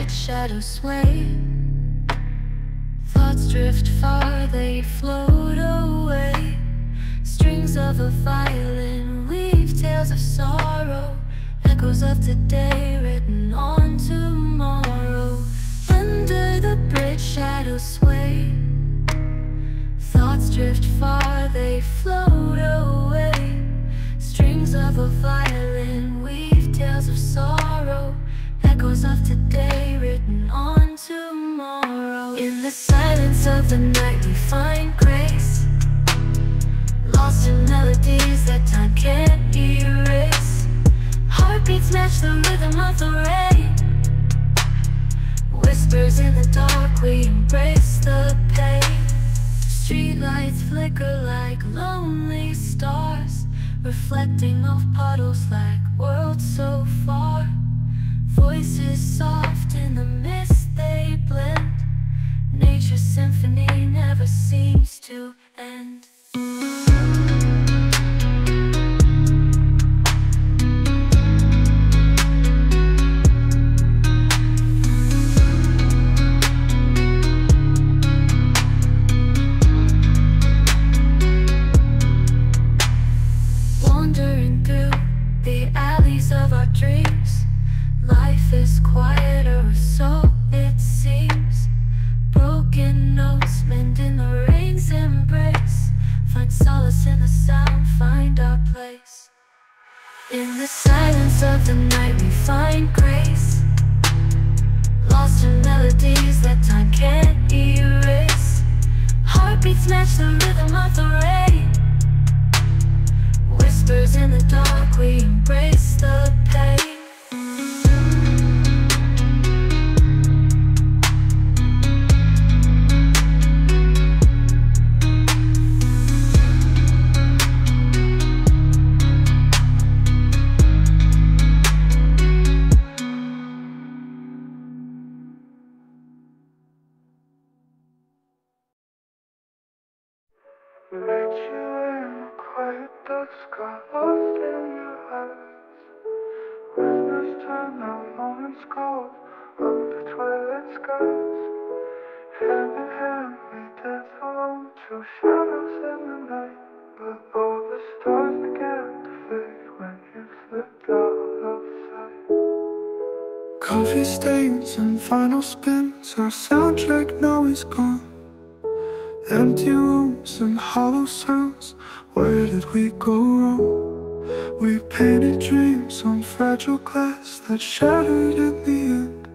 Shadows sway, thoughts drift far, they float away. Strings of a violin weave tales of sorrow, echoes of today written on tomorrow. Under the bridge, shadows sway, thoughts drift far, they float away. Strings of a violin weave tales of sorrow, echoes of today written on tomorrow. In the silence of the night we find grace, lost in melodies that time can't erase. Heartbeats match the rhythm of the rain, whispers in the dark, we embrace the pain. Streetlights flicker like lonely stars, reflecting off puddles like worlds so far. Voices soft in the mist they blend, nature's symphony never seems to end. catch the rhythm of the rain. Whispers in the dark, we embrace the pain. Met you in a quiet dusk, got lost in your eyes. Witness turn our moments cold of the twilight skies. Hand in hand we dance alone, two shadows in the night. But all the stars began to fade when you slipped out of sight. Coffee stains and final spins, our soundtrack now is gone. Empty rooms and hollow sounds, where did we go wrong? We painted dreams on fragile glass that shattered in the end.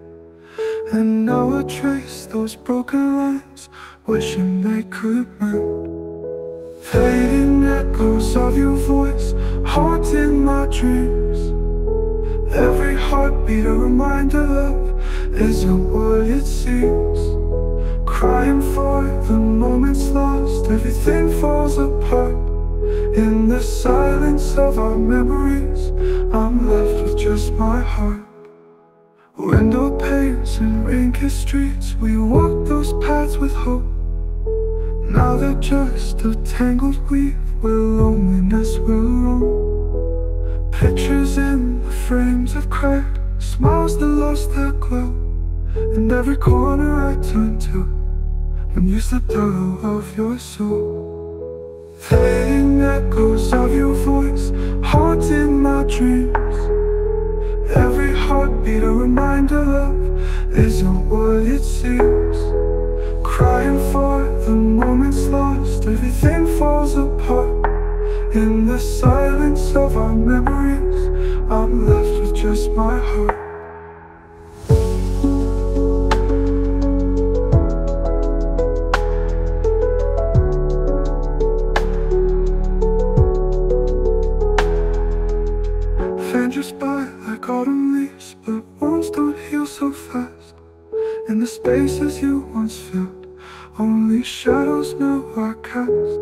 And now I trace those broken lines, wishing they could mend. Fading echoes of your voice, haunting my dreams. Every heartbeat a reminder of isn't what it seems. Crying for the moments lost, everything falls apart. In the silence of our memories, I'm left with just my heart. Window panes and rain-kissed streets, we walk those paths with hope. Now they're just a tangled weave where loneliness will roam. Pictures in the frames have cracked, smiles that lost their glow. And every corner I turn to, when you slipped out of your soul. Fading echoes of your voice, haunting my dreams. Every heartbeat a reminder of isn't what it seems. Crying for the moments lost, everything falls apart. In the silence of our memories, I'm left with just my heart. Just by like autumn leaves, but wounds don't heal so fast. In the spaces you once filled, only shadows now are cast.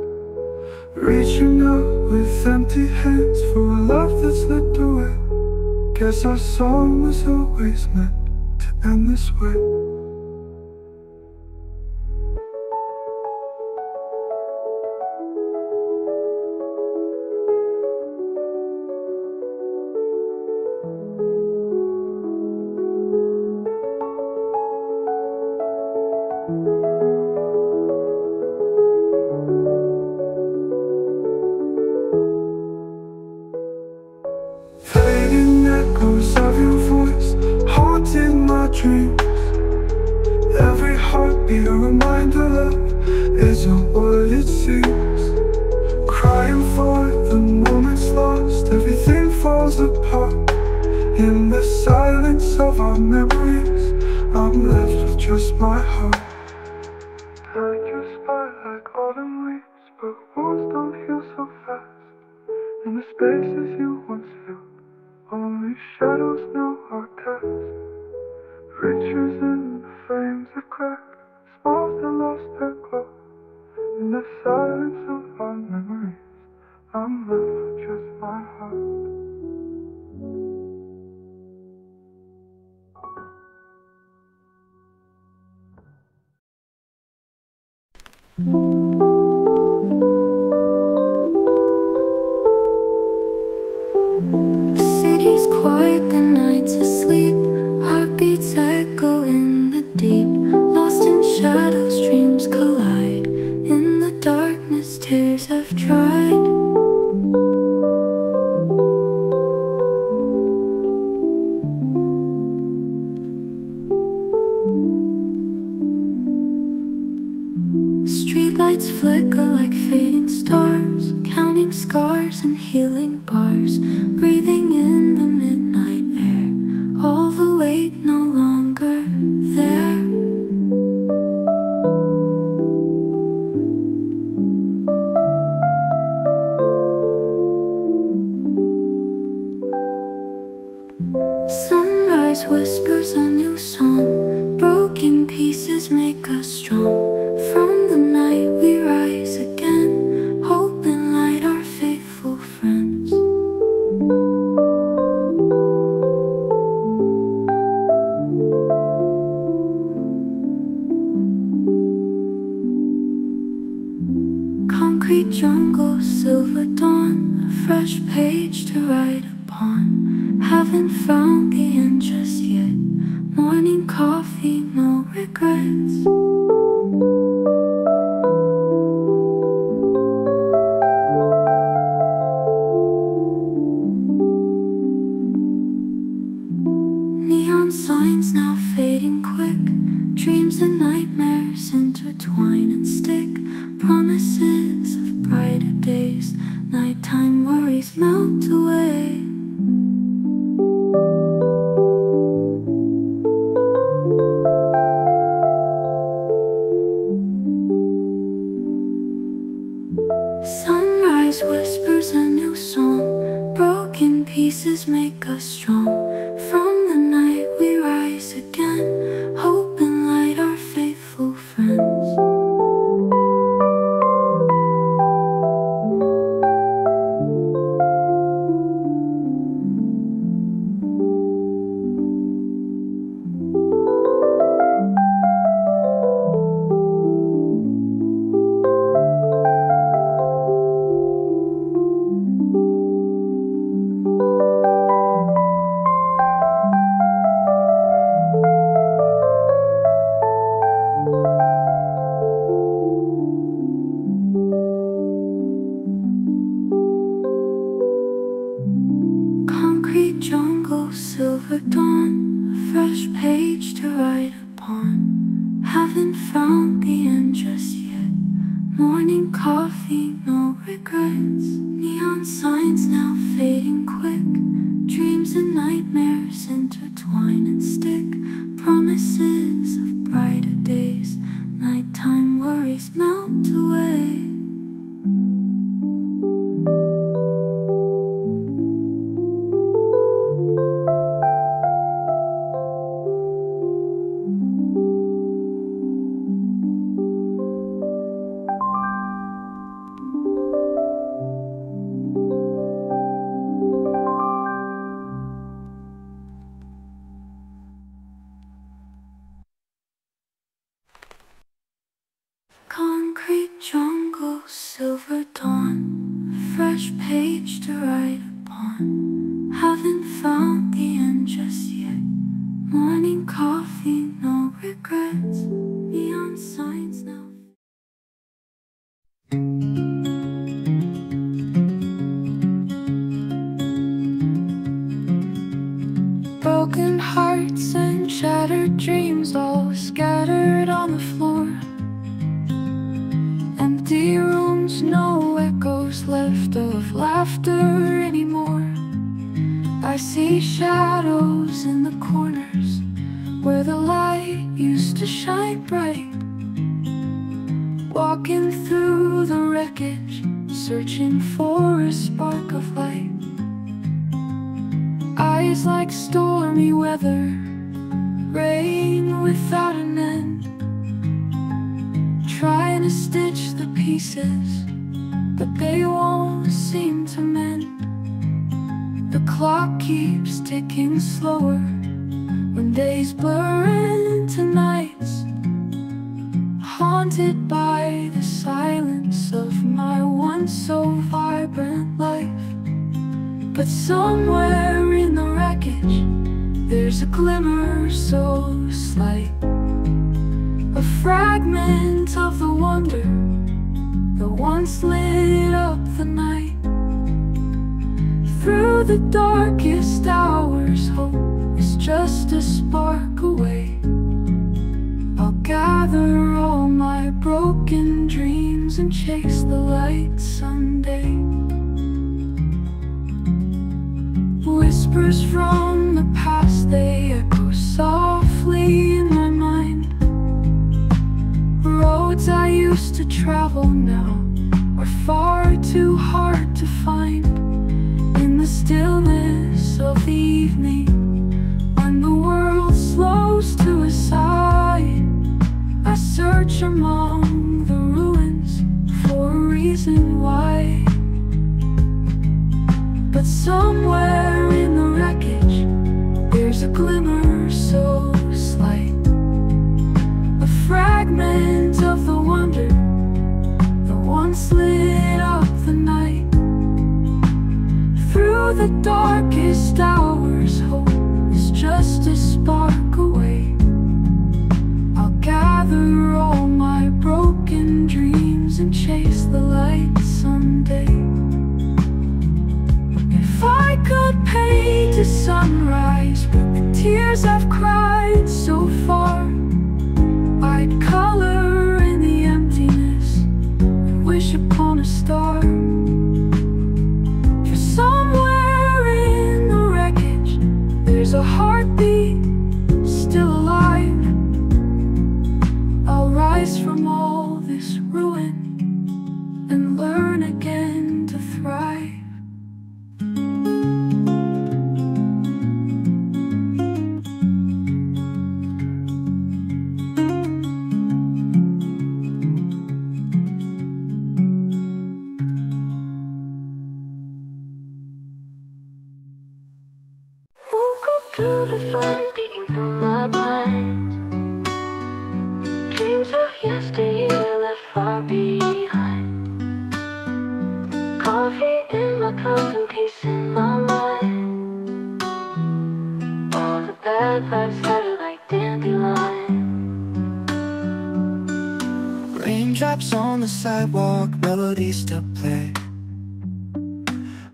Reaching out with empty hands for a love that slipped away. Guess our song was always meant to end this way. Fading echoes of your voice, haunting my dreams. Every heartbeat a reminder of isn't what it seems. Crying for the moments lost, everything falls apart. In the silence of our memories, I'm left with just my heart. Light your spot like autumn leaves, but wounds don't heal so fast. In the spaces you once filled, only shadows now are cast. Riches in the frames have cracked, smiles that lost their glow. In the silence of our memories, I'm left with just my heart. City's quiet, the night's asleep. Heartbeats echo in the deep. Lost in shadows, dreams collide. In the darkness, tears have dried. Streetlights flicker like fading stars, counting scars and healing bars. Breathing in the midnight air, all the weight no longer there. Sunrise whispers a new song. Broken pieces make us strong. From the night we rise again. Hope and light are faithful friends. Concrete jungle, silver dawn, a fresh page to write upon. Haven't found the end just yet. Morning coffee, no regrets. Neon signs now fading quick. Dreams and nightmares intertwine and stick. Promises of brighter days. Nighttime worries melt away. Sunrise whispers a new song. Broken pieces make us strong. From the night we rise again. Hope and light are faithful friends. Concrete jungle, silver dawn, a fresh page to write upon. Haven't found the end just yet. Morning coffee, no regrets. Neon signs now fading quick. Dreams and nightmares intertwine and stick. Promises of brighter days. Nighttime worries melt away. Concrete jungle, silver dawn, a fresh page to write upon. Haven't found the end just yet. Morning coffee, no regrets. Neon signs now. Broken hearts and shattered dreams all scattered on the floor. Empty rooms, no echoes left of laughter anymore. I see shadows in the corners where the light used to shine bright. Walking through the wreckage, searching for a spark of light. Eyes like stormy weather, rain without an end. Trying to stitch the pieces, but they won't seem to mend. The clock keeps ticking slower when days blur into nights. Haunted by the silence of my once so vibrant life. But somewhere in the wreckage, there's a glimmer so slight. A fragment of the wonder that once lit up the night. Through the darkest hours, hope is just a spark away. I'll gather all my broken dreams and chase the light someday. Whispers from the past, they echo softly in my mind. Roads I used to travel now are far too hard to find. In the stillness of the evening, when the world search among the ruins for a reason why. But somewhere in the wreckage, there's a glimmer so slight, a fragment of the wonder that once lit up the night. Through the darkest hours, hope is just a spark away. I'll gather all my broken dreams and chase the light someday. If I could paint a sunrise with the tears I've cried so far, I'd color in the emptiness and wish upon a star. For somewhere in the wreckage, there's a heartbeat still alive. I'll rise from all this ruin and learn again to thrive. To the sun peeking through my mind, dreams of yesteryear left far behind. Coffee in my cup and peace in my mind. All the bad vibes scattered like dandelion. Raindrops on the sidewalk, melodies still play,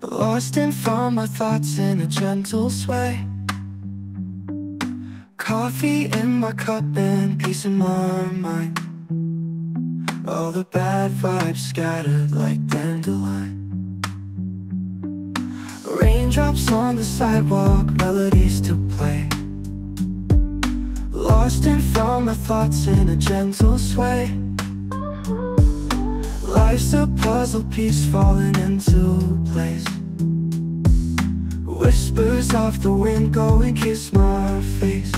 but lost and found my thoughts in a gentle sway. Coffee in my cup and peace in my mind. All the bad vibes scattered like dandelion. Raindrops on the sidewalk, melodies to play, lost and found my thoughts in a gentle sway. Life's a puzzle piece falling into place. Whispers of the wind go and kiss my face.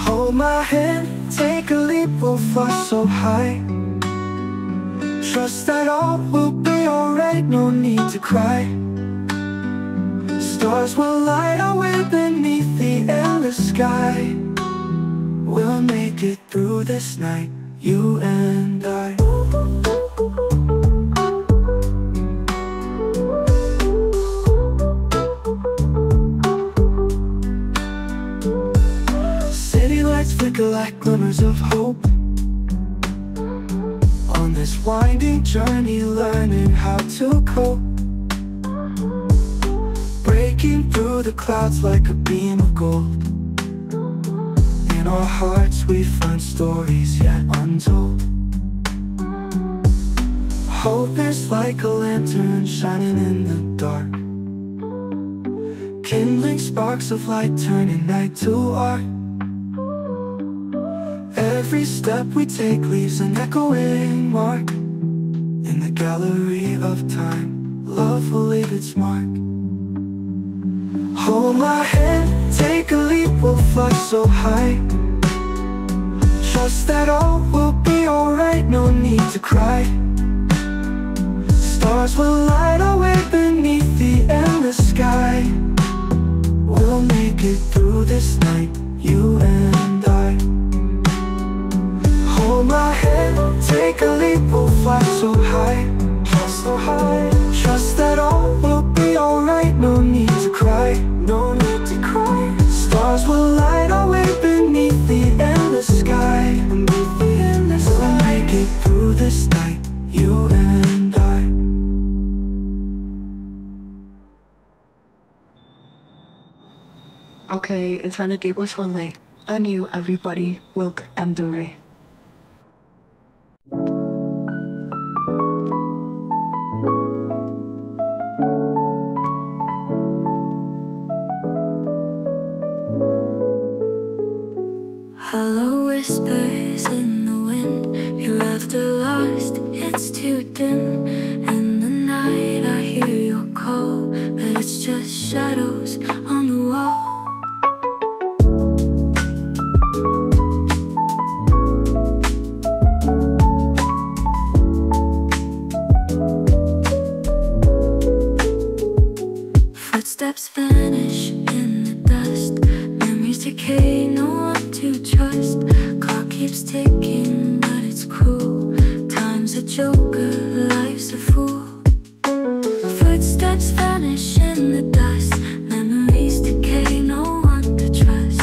Hold my hand, take a leap, we'll fly so high. Trust that all will be alright, no need to cry. Stars will light our way beneath the endless sky. We'll make it through this night, you and I. Flicker like glimmers of hope on this winding journey, learning how to cope. Breaking through the clouds like a beam of gold. In our hearts we find stories yet untold. Hope is like a lantern shining in the dark, kindling sparks of light, turning night to art. Every step we take leaves an echoing mark. In the gallery of time, love will leave its mark. Hold my hand, take a leap, we'll fly so high. Trust that all will be alright, no need to cry. Stars will light our way beneath the endless sky. We'll make it through this night, you and I. Hold my hand, take a leap, we'll fly so high. So high. Trust that all will be alright, no need to cry. No need to cry. Stars will light our way beneath the endless sky. Beneath the endless sky. We'll make it through this night, you and I. Okay, eternity was lonely. I knew everybody will end away. Hollow whispers in the wind, your laughter lost, it's too dim. In the night I hear your call, but it's just shadows on the wall. Footsteps vanish in the dust. Memories decay, no one to trust. Clock keeps ticking, but it's cruel. Time's a joker, life's a fool. Footsteps vanish in the dust. Memories decay, no one to trust.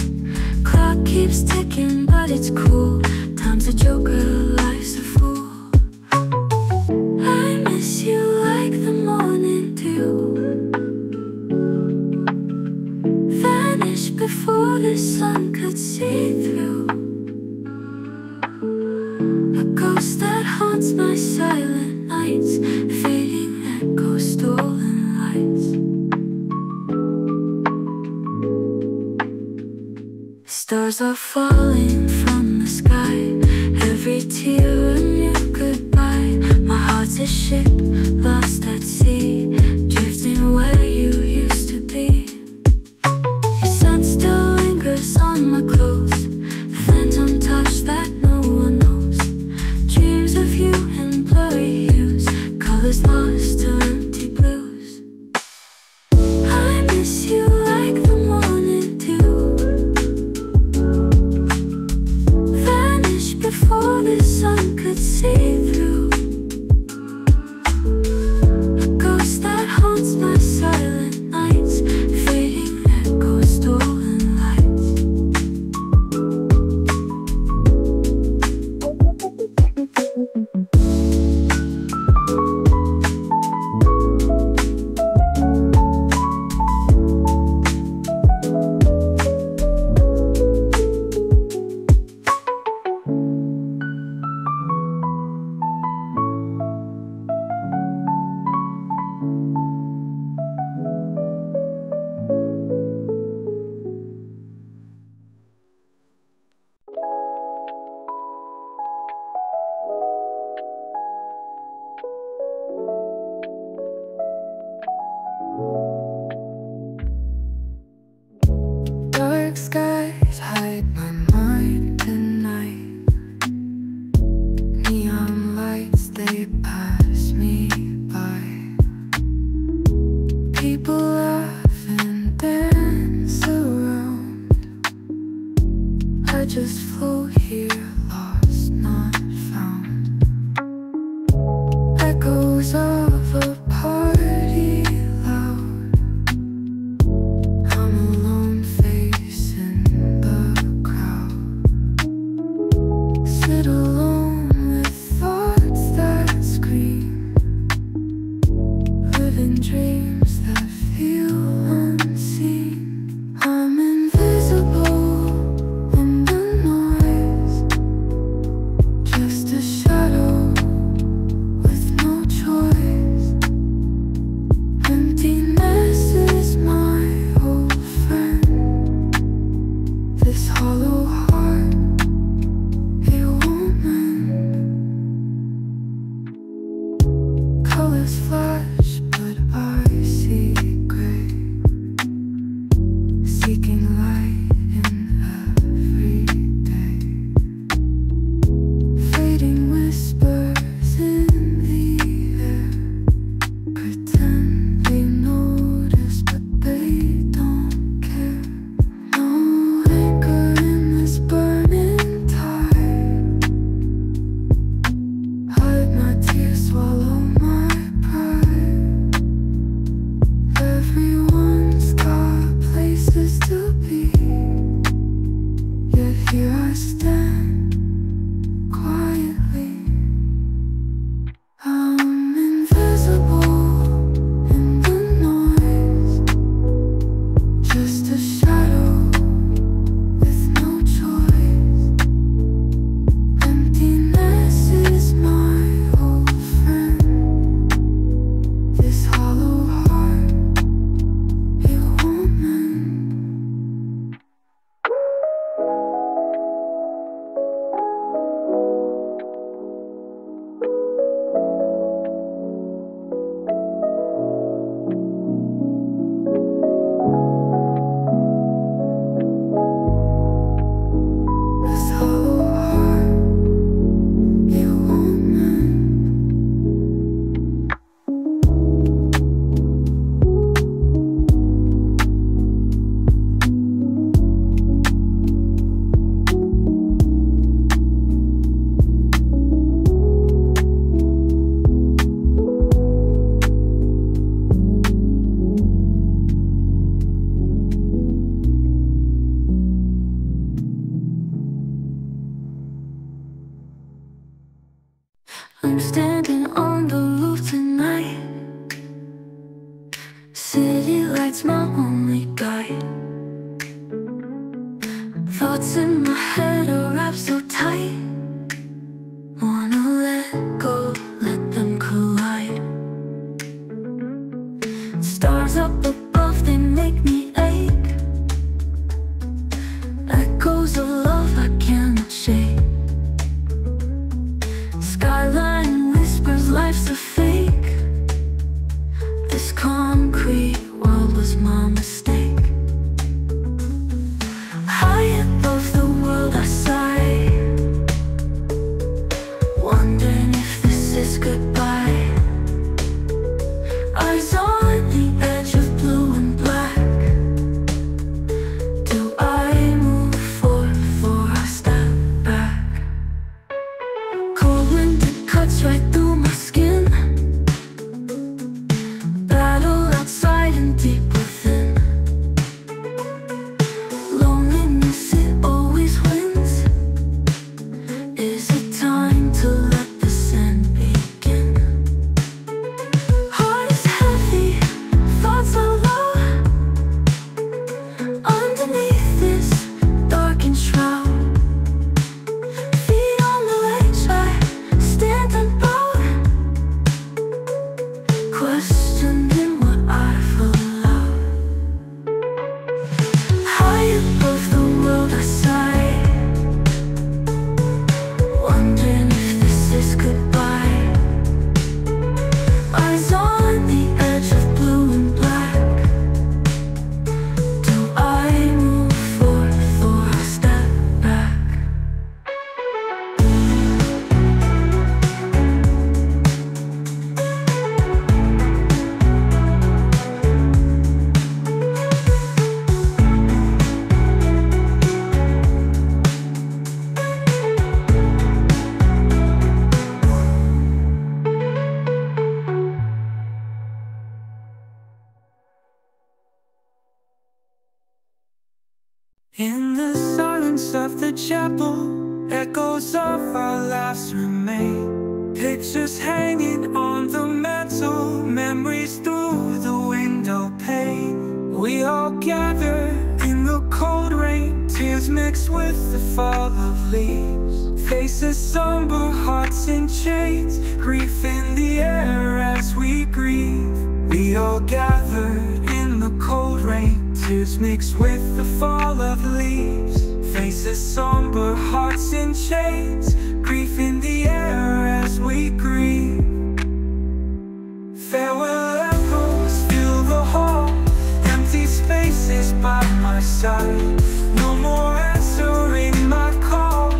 Clock keeps ticking, but it's cruel. Time's a joker, life's a fool. I miss you like the morning dew. Vanish before the sun could see through. A ghost that haunts my silent nights. Fading echoes, stolen lights. Stars are falling from the sky. Every tear a new goodbye. My heart's a ship lost at sea, drifting where you used to be. Your scent still lingers on my clothes. Phantom touch that no one knows. Dreams of you in blurry hues. Colors lost to empty blues. I miss you like the morning dew. Vanish before the sun could see through. A ghost that haunts my silent nights. Fading echoes, stolen lights. Dark skies hide my mind at night. Neon lights, they pass me by. People laugh and dance around. I just float here, lost, not found. Echoes of a party loud. I'm a lone face in the crowd. Sit alone with thoughts that scream. Living dreams that feel unseen. I'm invisible in the noise. Just a shadow with no choice. Emptiness is my old friend. This hollow heart, it won't mend. Colors flash, but I see gray. Seeking light in every day. Fading whispers in the air. Pretend they notice, but they don't care. No anchor in this burning tide. Hide my tears, swallow my pride. Everyone's got places to be. Yet here I stand quietly. I'm invisible in the noise. Just a shadow with no choice. Emptiness is my old friend. This hollow heart, it won't mend. I'm standing on the roof tonight. City lights my only guide. Thoughts in my head are wrapped so tight. Wanna let go, let them collide. Stars up above, they make me ache. Echoes of love I cannot shake. Skyline whispers life's a fake. This concrete world was my mistake. High above the world I sigh, wondering if this is goodbye. Eyes on the edge of blue and black. Do I move forward or I step back? Cold wind that cuts right through my skin. Battle outside and deep within. Loneliness, it always wins. Is it time to let the sand begin? Heart is heavy, thoughts are low. Underneath this darkened shroud, feet on the ledge, I stand and bow. Questioning what I've allowed. High above the world I sigh, wondering if this is goodbye. Eyes on the edge of blue and black. Do I move forward or I step back? In the silence of the chapel, echoes of our laughs remain. Pictures hanging on the mantle, memories through the window pane. We all gather in the cold rain, tears mixed with the fall of leaves. Faces somber, hearts in chains, grief in the air as we grieve. We all gather in the cold rain, tears mixed with the fall of leaves. Faces somber, hearts in chains, grief in the air as we grieve. Farewell echoes fill the hall, empty spaces by my side. No more answering my call,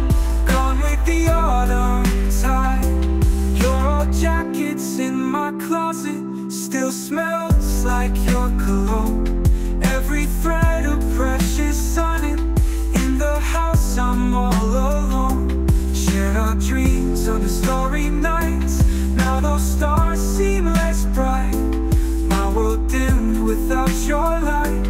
gone with the autumn tide. Your old jackets in my closet still smells like your cologne. Every thread of precious sonnet in the house, I'm all alone. Shared our dreams on the starry nights, now those stars seem less bright. My world dimmed without your light,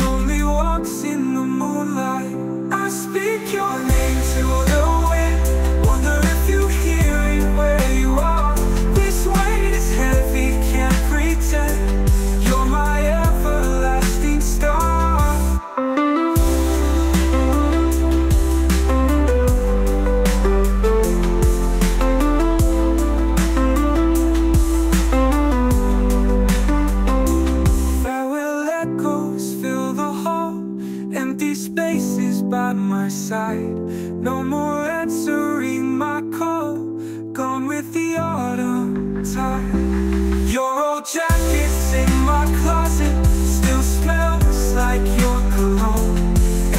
lonely walks in the moonlight. I speak your name to the wind, wonder if you hear it where you are. This weight is heavy, can't pretend. You're my everlasting star. Farewell echoes fill the hall, empty spaces by my side. No more answering my call, gone with the autumn tide. Your old jackets in my closet still smells like your cologne.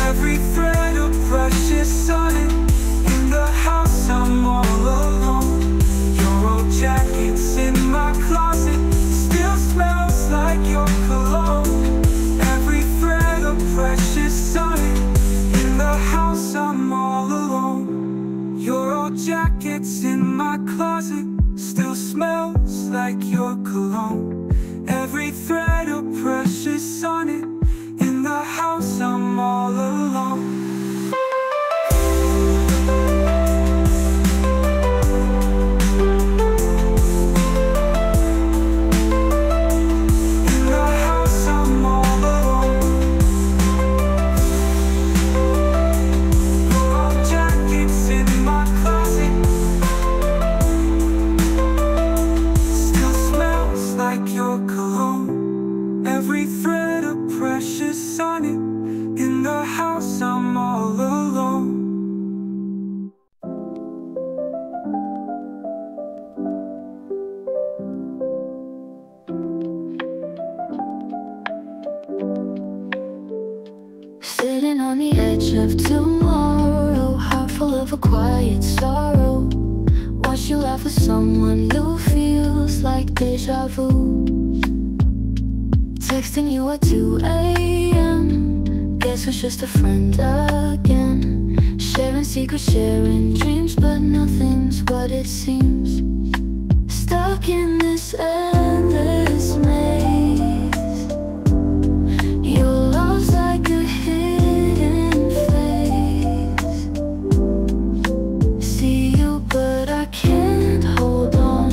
Every thread of precious sonnet in the house, I'm all alone. Your old jackets in my closet still smells like your cologne. Every thread of precious sonnet in the house, I'm all alone. Your old jackets in my closet still smells like your cologne. Every thread of precious sonnet in the house, I'm all alone. quiet sorrow. Watch you laugh with someone new feels like deja vu. Texting you at 2 AM, guess it's just a friend again. Sharing secrets, sharing dreams, but nothing's what it seems. Stuck in this endless maze. Your love's like a hidden face. See you, but I can't hold on.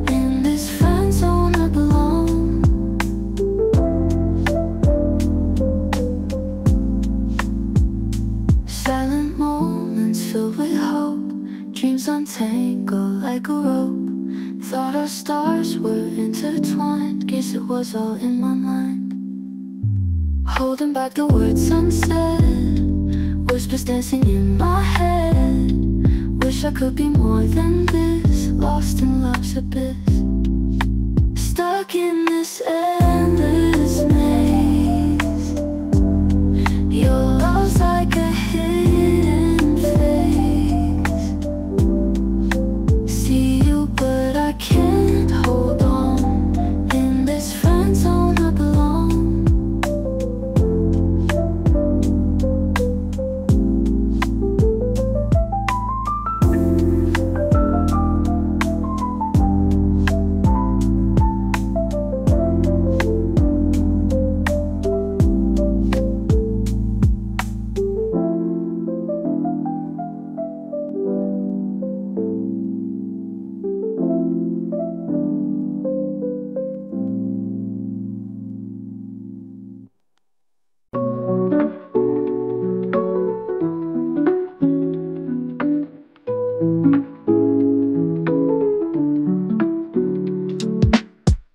In this friend zone I belong. Silent moments filled with hope. Dreams untangle like a rope. Thought our stars were intertwined. Guess it was all in my mind. Holding back the words unsaid. Whispers dancing in my head. Wish I could be more than this. Lost in love's abyss. Stuck in this endless maze. Your love's like a hidden face. See you, but I can't hold on. In this friend zone I belong.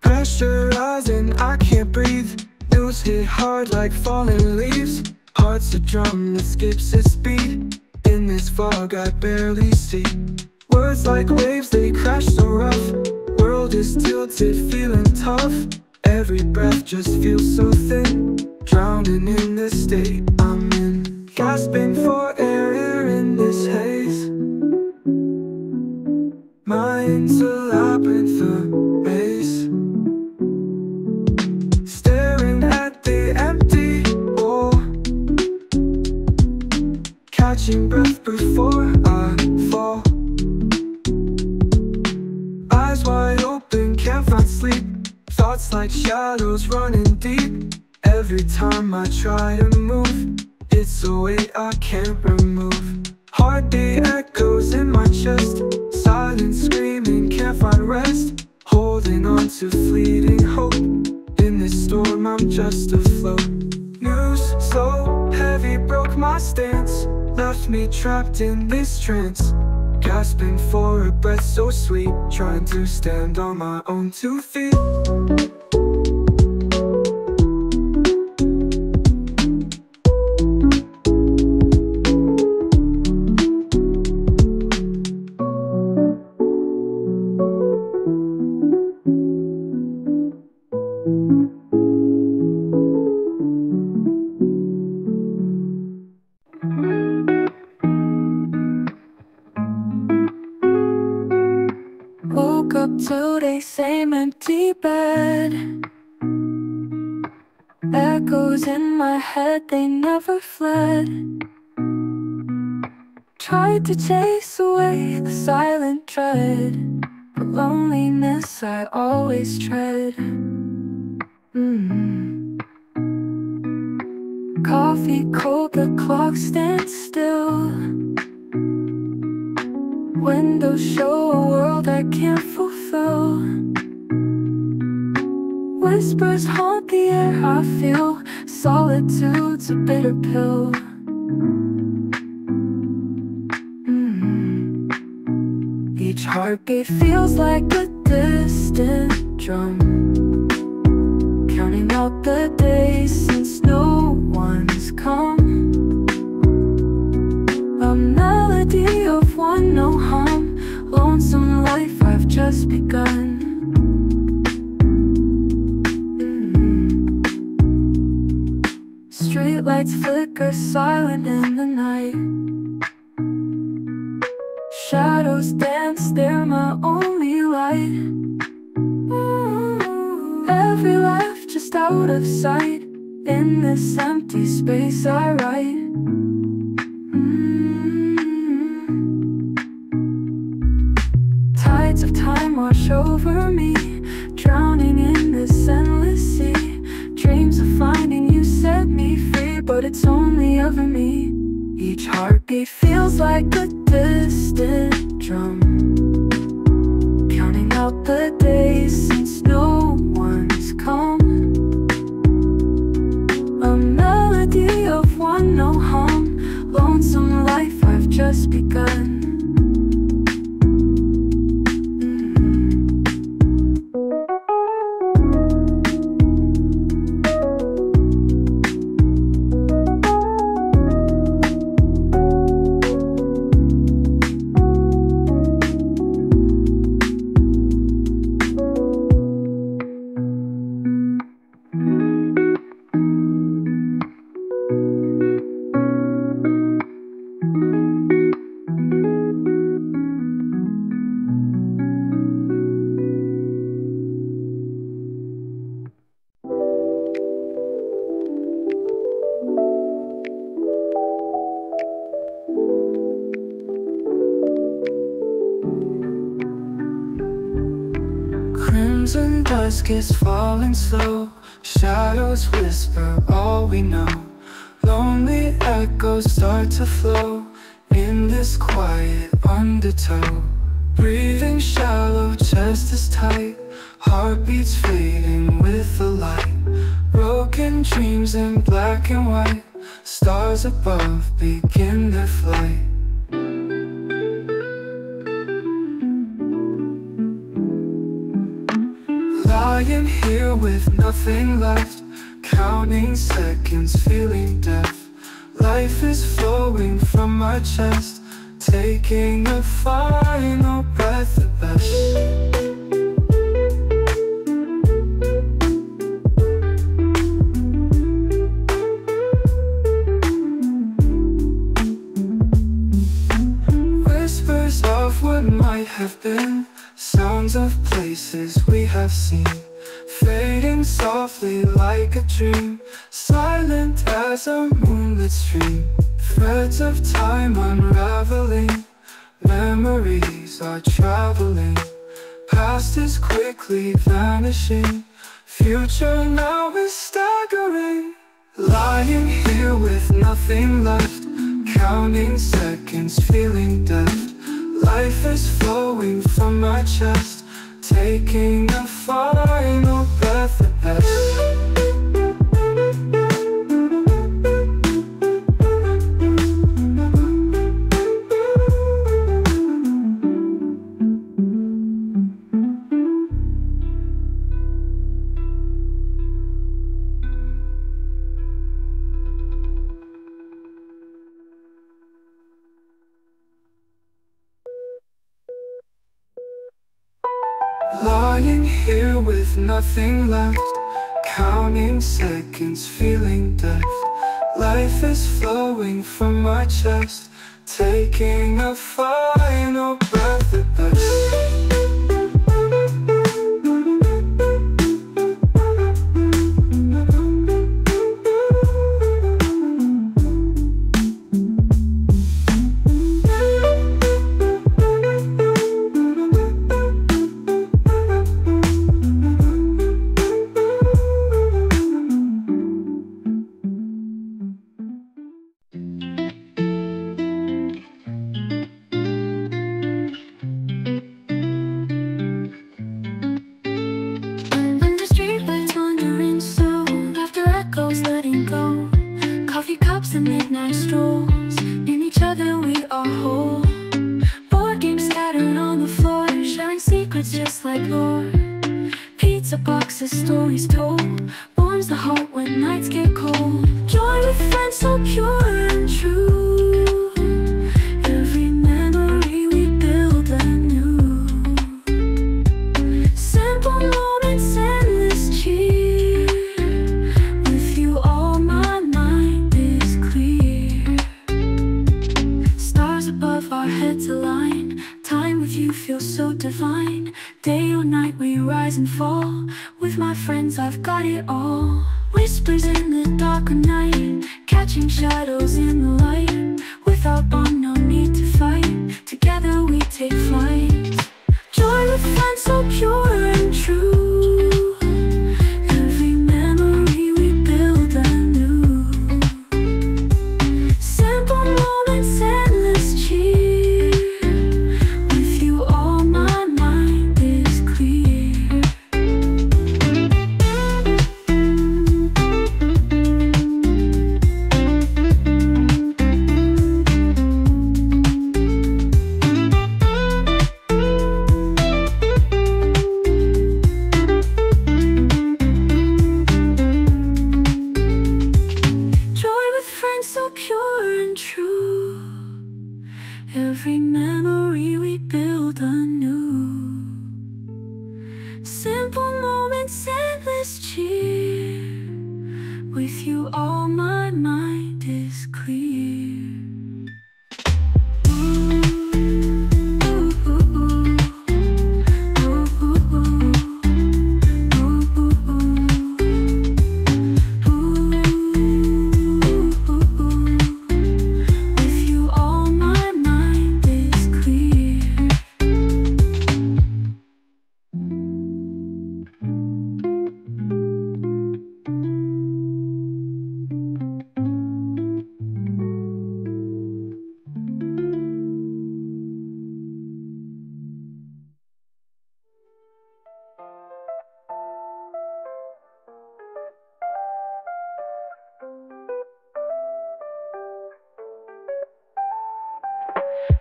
Pressurizing, I can't breathe. News hit hard like falling leaves. Heart's a drum that skips its beat. In this fog I barely see. Words like waves, they crash so rough. World is tilted, feeling tough. Every breath just feels so thin. Drowning in this state I'm in. Gasping for air in this haze. Mind's a labyrinth, a maze. Staring at the empty wall. Catching breath before I fall. Eyes wide open, can't find sleep. Thoughts like shadows running deep. Every time I try to move, it's a weight I can't remove. Heartbeat echoes in my chest. Silent screaming, can't find rest. Holding on to fleeting hope. In this storm I'm just afloat. News so heavy broke my stance. Left me trapped in this trance. Gasping for a breath so sweet. Trying to stand on my own 2 feet. Woke up today, same empty bed. Echoes in my head, they never fled. Tried to chase away the silent dread, but loneliness I always tread. Coffee cold, the clock stands still. Windows show a world I can't fulfill. Whispers haunt the air I feel. Solitude's a bitter pill. Each heartbeat feels like a distant drum. Counting out the days since no one's come. A melody of one, no hum. Lonesome life I've just begun. Streetlights flicker silent in the night. shadows dance, they're my only light. Every laugh just out of sight. In this empty space I write. Tides of time wash over me, drowning in this endless sea. Dreams of finding you set me free, but it's only over me. Each heartbeat feels like a distant drum, counting out the days since no one's come. A melody of one no hum, lonesome life I've just begun. Crimson dusk is falling slow, shadows whisper all we know. Lonely echoes start to flow in this quiet undertow. Breathing shallow, chest is tight, heartbeats fading with the light. Broken dreams in black and white, stars above begin their flight. Lying here with nothing left, counting seconds, feeling death. Life is flowing from my chest, taking a final breath at best. Whispers of what might have been, sounds of places we have seen, fading softly like a dream, silent as a moonlit stream. Threads of time unraveling, memories are traveling. Past is quickly vanishing, future now is staggering. Lying here with nothing left, counting seconds, feeling death. Life is flowing from my chest, taking a final breath at best. Lying here with nothing left, counting seconds, feeling death. Life is flowing from my chest, taking a final breath at best. Just like lore, pizza boxes, stories told, warms the heart when nights get cold. Joy with friends so pure and true, every memory we build anew. Simple moments, endless cheer, with you all my mind is clear. Stars above our heads align, feels so divine. Day or night we rise and fall. With my friends I've got it all. Whispers in the dark of night, catching shadows in the light. Without bond, no need to fight. Together we take flight. Joy with friends so pure and true. Every memory we build anew. Simple moments, endless cheer. With you all my mind is clear. So pure and true. Every memory we build anew. Simple moments, endless cheer. With you all my mind is clear.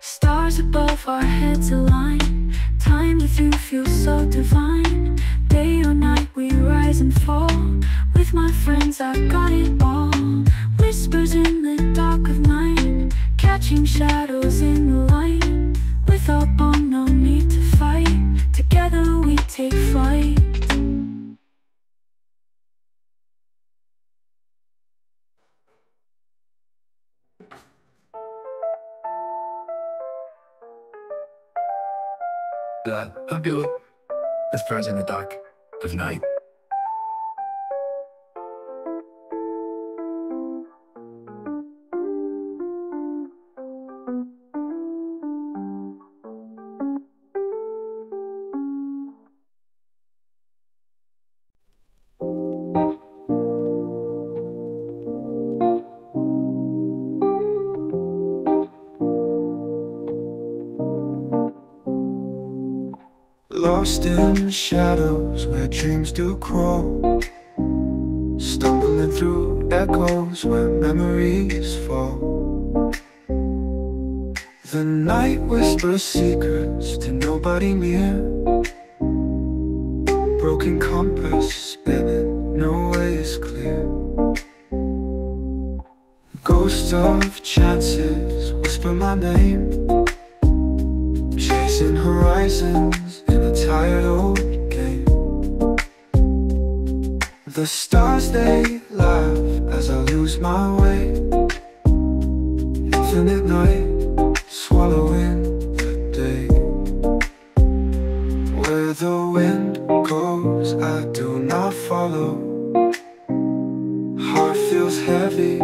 Stars above our heads align. Time with you feels so divine. Day or night we rise and fall. With my friends I've got it all. Whispers in the dark of night, catching shadows in the light. Without bond, no need to fight. Together we take flight. A view that burns in the dark of night. Lost in the shadows where dreams do crawl. Stumbling through echoes where memories fall. The night whispers secrets to nobody near. Broken compass spinning, no way is clear. Ghosts of chances whisper my name. Chasing horizons in a tired old game. The stars they laugh as I lose my way. Infinite night swallowing the day. Where the wind goes I do not follow. Heart feels heavy,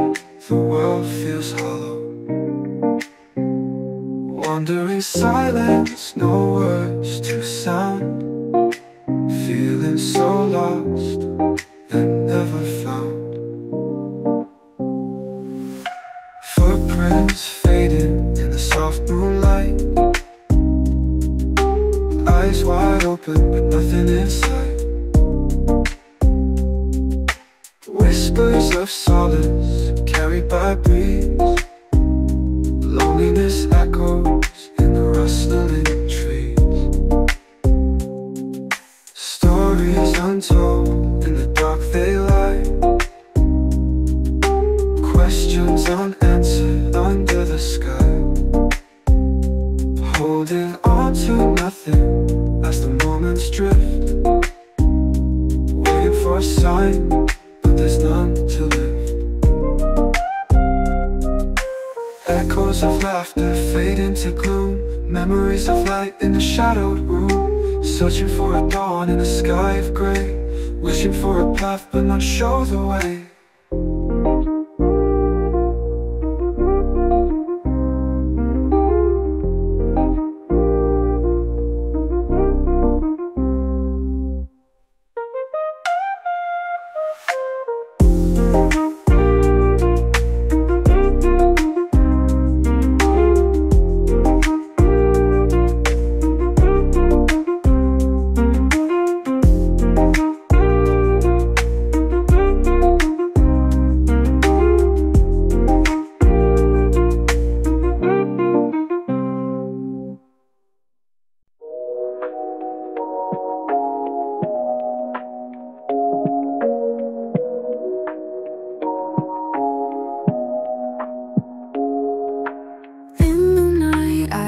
the world feels hollow. Wandering silence, no words to sound. Feeling so lost and never found. Footprints fading in the soft moonlight. Eyes wide open but nothing in sight. Whispers of solace carried by breeze. Loneliness echoes in the rustling trees. Stories untold, in the dark they lie. Questions unanswered under the sky. Holding on to nothing as the moments drift. Waiting for a sign, but there's none to live. Echoes of laughter fade into gloom. Memories of light in a shadowed room, searching for a dawn in a sky of grey, wishing for a path but not sure the way.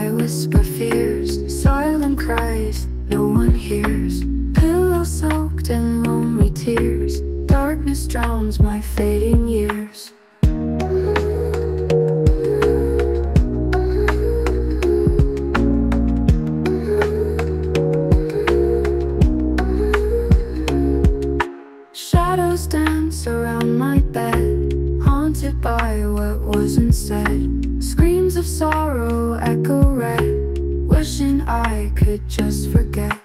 Whisper fears, silent cries, no one hears. Pillow soaked in lonely tears, darkness drowns my fading years. Shadows dance around my bed, haunted by what wasn't said. Screams of sorrow echo red, wishing I could just forget.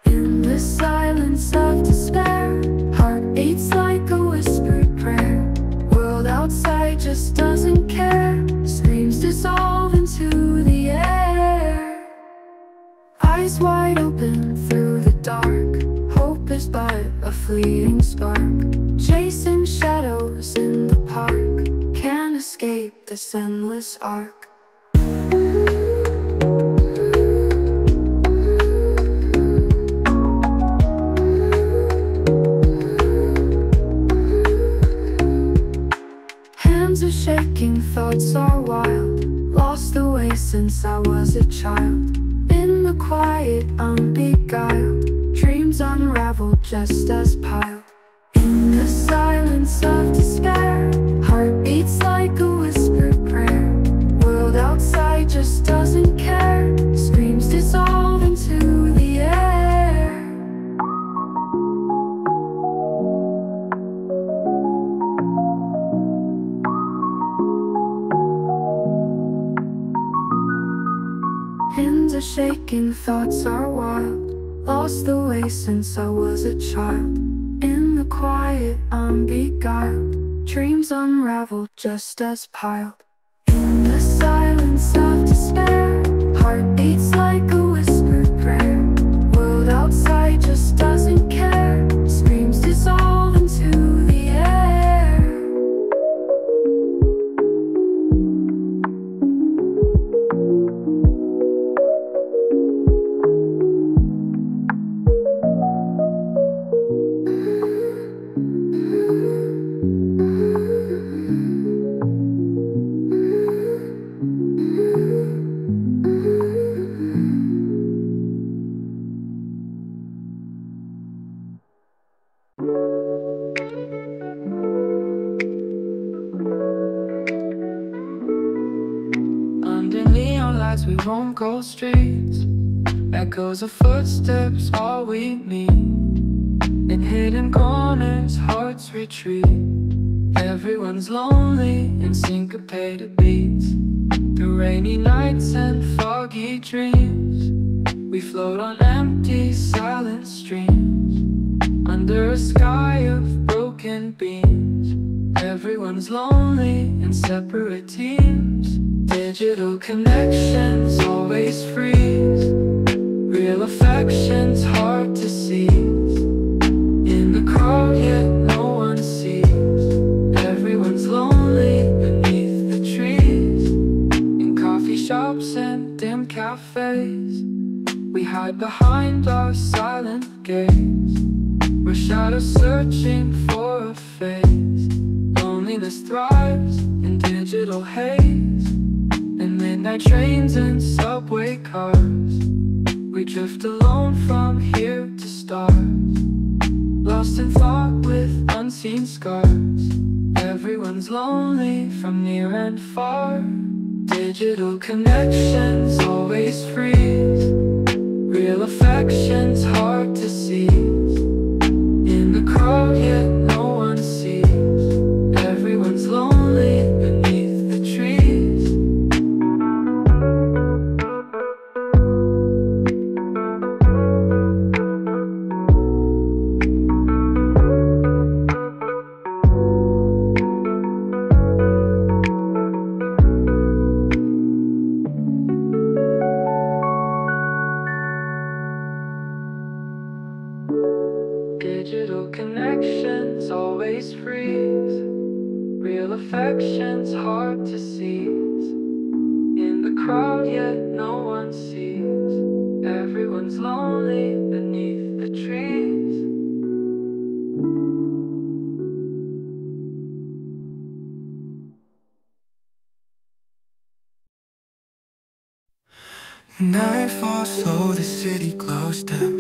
In the silence of despair, heart beats like a whispered prayer. World outside just doesn't care, screams dissolve into the air. Eyes wide open through the dark, hope is but a fleeting spark. Chasing shadows in the park, can't escape this endless arc. Hands are shaking, thoughts are wild, lost the way since I was a child. In the quiet, unbeguiled, dreams unravel just as piled. In the silence of despair, heart beats like a whispered prayer. World outside just doesn't care, screams dissolve into the air. Hands are shaking, thoughts are wild, lost the way since I was a child. In the quiet, unbeguiled, dreams unravel just as piled. In the silence of despair, heart beats like a whispered prayer. World outside just doesn't care, screams dissolve into the air. Under neon lights we roam cold streets, echoes of footsteps all we meet. In hidden corners hearts retreat, everyone's lonely in syncopated beats. Through rainy nights and foggy dreams, we float on empty silent streams. Under a sky of broken beams, everyone's lonely in separate teams. Digital connections always freeze, real affection's hard to seize. In the crowd yet no one sees, everyone's lonely beneath the trees. In coffee shops and dim cafes, we hide behind our silent gaze. We're shadows searching for a face. Loneliness thrives in digital haze. In midnight trains and subway cars, we drift alone from here to stars. Lost in thought with unseen scars, everyone's lonely from near and far. Digital connections always freeze. Real affection's hard to seize. In the crowd yet no one sees. Everyone's lonely beneath the trees. Digital connections always freeze. Real affection's hard to seize. In the crowd yet no one sees. Everyone's lonely beneath the trees. Night falls slow, the city glows dim.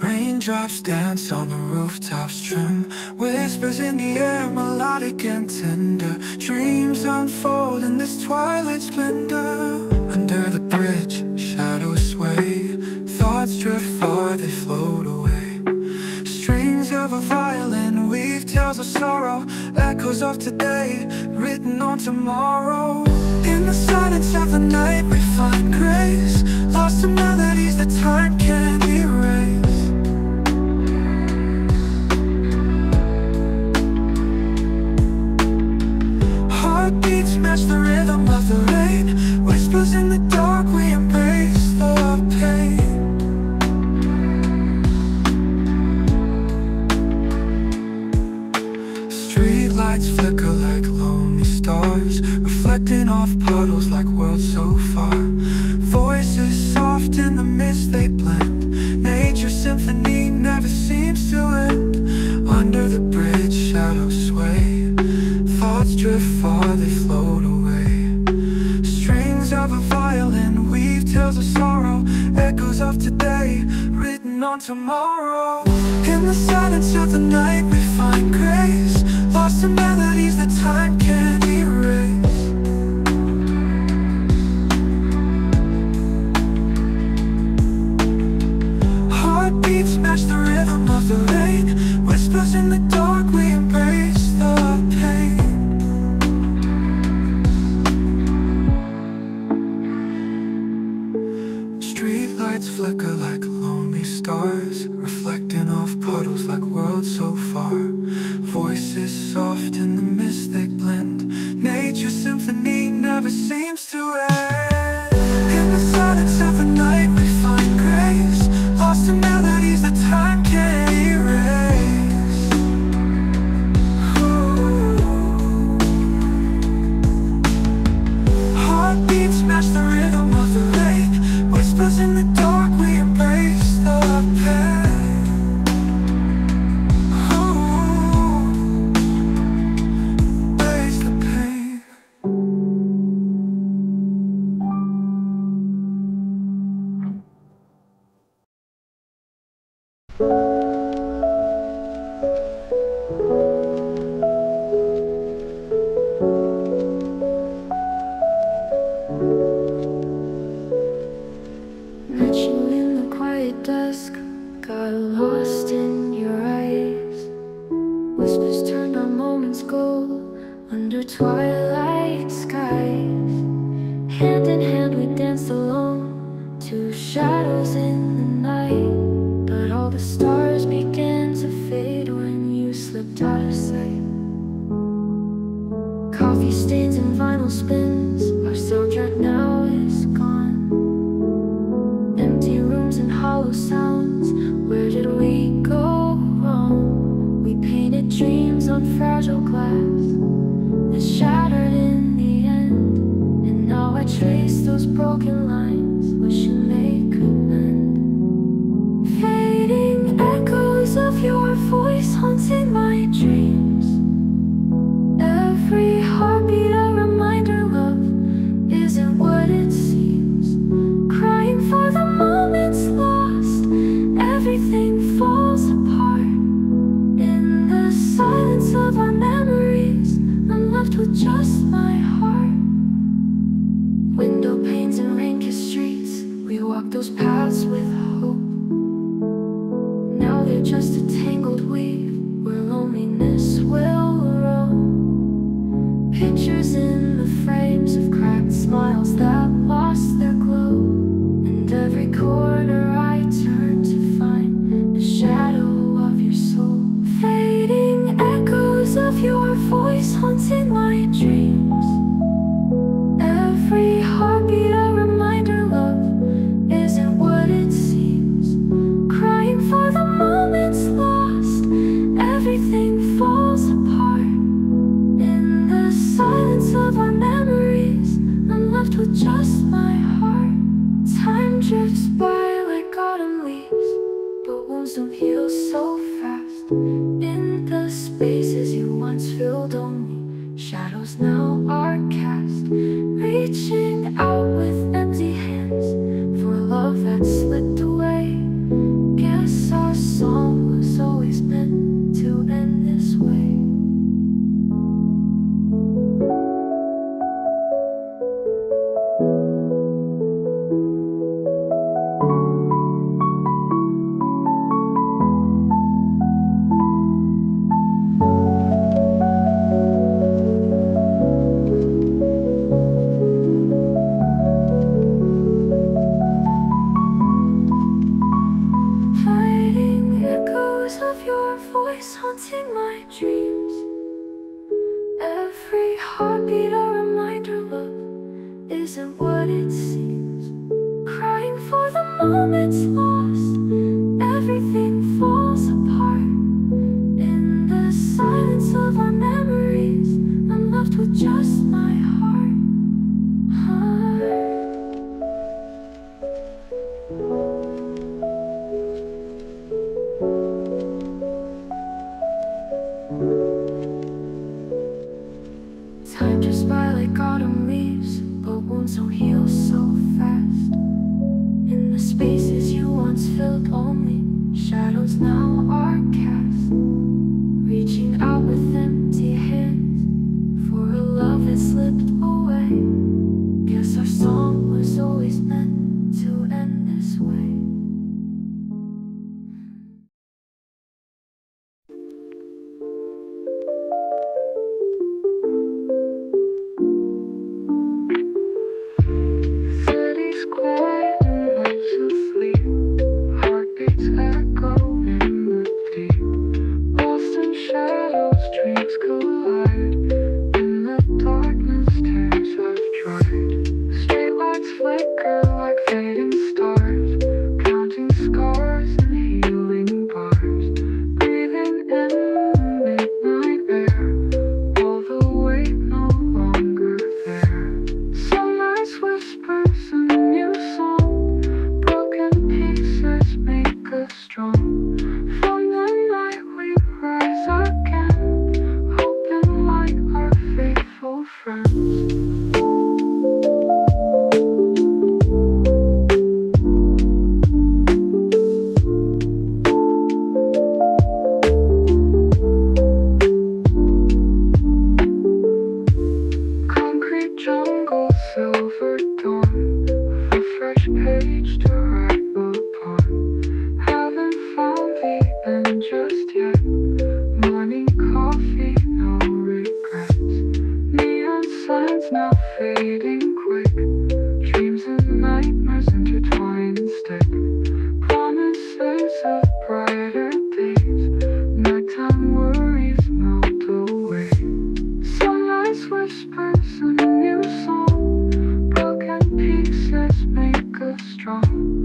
Raindrops dance on the rooftops trim. Whispers in the air, melodic and tender. Dreams unfold in this twilight splendor. Under the bridge, shadows sway. Thoughts drift far, they float away. Strings of a violin weave tales of sorrow. Echoes of today, written on tomorrow. In the silence of the night we find grace. Lost in melodies that time can't erase. Heartbeats match the rhythm of the rain. Whispers in the dark, we embrace the pain. Streetlights flicker like lonely stars, reflecting off puddles like worlds so far. Voices soft in the mist they blend. Nature's symphony never seems to end. Under the bridge, shadows sway. Thoughts drift far, they float away. Strings of a violin weave tales of sorrow. Echoes of today, written on tomorrow. In the silence of the night we find grace. Lost in melodies that time can't erase. Heartbeats match the rhythm of the rain. Whispers in the dark, we embrace the pain. Streetlights flicker like lonely stars, reflecting off puddles like worlds so far. Voices soft in the mist they blend. Nature's symphony never seems to end. In the silence of the night we find grace. Lost in melodies that time can't erase. Ooh. Heartbeats match the rhythm of the rain. Whispers in the dark, we embrace the pain. Embrace the pain. Met you in the quiet dusk, got lost in your eyes. Whispers turned our moments gold under twilight skies. Hand in hand we danced alone, two shadows in the night. But all the stars began to fade when you slipped out of sight. Coffee stains and vinyl spins, our soundtrack now is gone. Empty rooms and hollow sounds, where did we go wrong? We painted dreams on fragile glass that shattered in the end. And now I trace those broken lines, wishing they could mend. Fading echoes of your voice haunting my dreams. Every heartbeat a reminder love isn't what it seems. Crying for the moments lost, everything falls apart. In the silence of our memories, I'm left with just my heart. those paths with hope. Now they're just a tangled weave where loneliness will roam. Pictures in the frames of cracked smiles that lost their glow. And every corner I turn to find the shadow of your soul. Fading echoes of your voice haunting my dreams. Every heartbeat a reminder love isn't what it seems. Crying for the moments lost, everything falls apart. In the silence of our memories, I'm left with just my heart. Time drifts by like autumn leaves, but wounds don't heal so fast. In the spaces you once filled only, shadows now are cast. Reaching out with empty hands for a love that slipped away. Guess our song was always meant to end this way. Fighting echoes of your voice haunting my dreams. Every heartbeat a reminder love isn't what it seems. Crying for the moments lost, everything falls apart. In the silence of our memories, I'm left with just my heart. Time just by like autumn leaves, but wounds don't heal so fast. In the spaces you once filled only, shadows now are cast. Reaching out with empty hands for a love that slipped away. Guess our song was always meant to end this way. City's quiet and nights asleep. Heartbeats echo in the deep. Lost in shadows, dreams collide. In the darkness, tears have dried. Streetlights flicker like fading stars. Counting scars and healing bars. Breathing in the midnight air. All the weight no longer there. Sunrise whispers a new song. Broken pieces make us strong. From the night we rise again. Hoping like our faithful friends. Concrete jungle, silver dawn. A fresh page to write upon. Haven't found the end just yet. Morning coffee, no regrets. Neon signs now fading quick. Dreams and nightmares intertwine and stick. Promises of brighter days. Nighttime worries melt away. Sunrise whispers a new song. Broken pieces make us strong.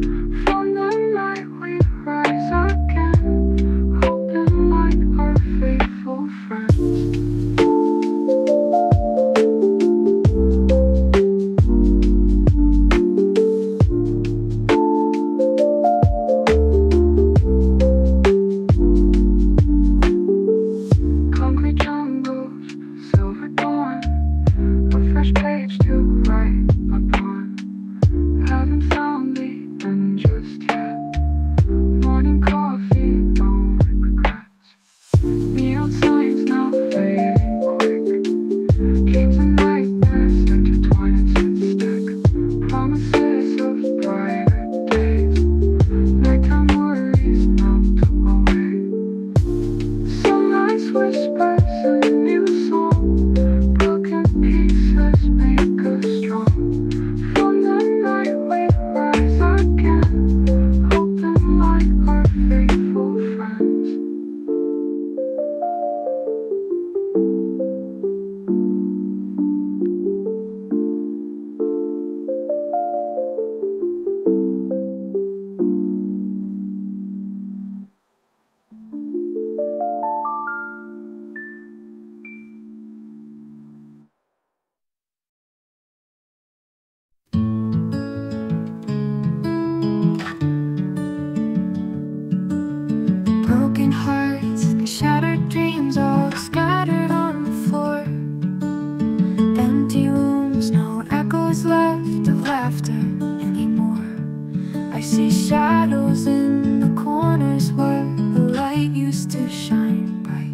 see shadows in the corners where the light used to shine bright.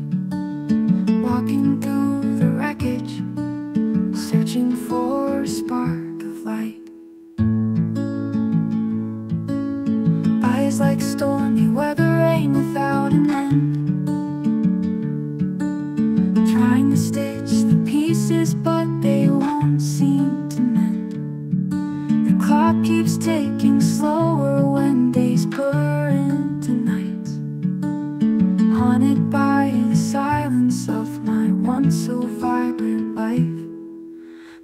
Walking through the wreckage, searching for a spark of light. Eyes like stormy weather rain without an end, trying to stitch the pieces but they won't seem to mend. The clock keeps ticking slower when days blur into nights, haunted by the silence of my once so vibrant life.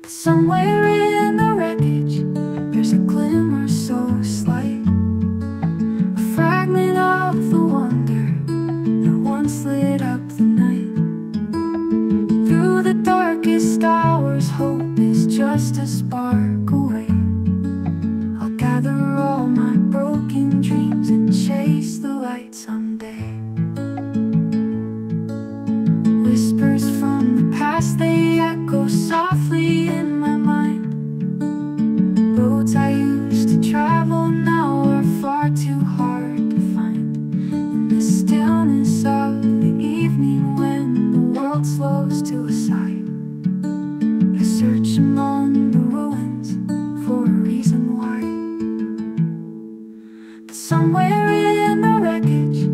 But somewhere in the wreckage, there's a glimmer so slight, a fragment of the wonder that once lit up the night. Through the darkest hours, hope is just a spark away. I'll gather all my broken dreams and chase the light someday. Whispers from the past, they echo softly in my mind. Roads I used to travel now are far too hard to find. In the stillness of the evening when the world slows to a sigh, I search among the ruins for a reason why. But somewhere in the wreckage,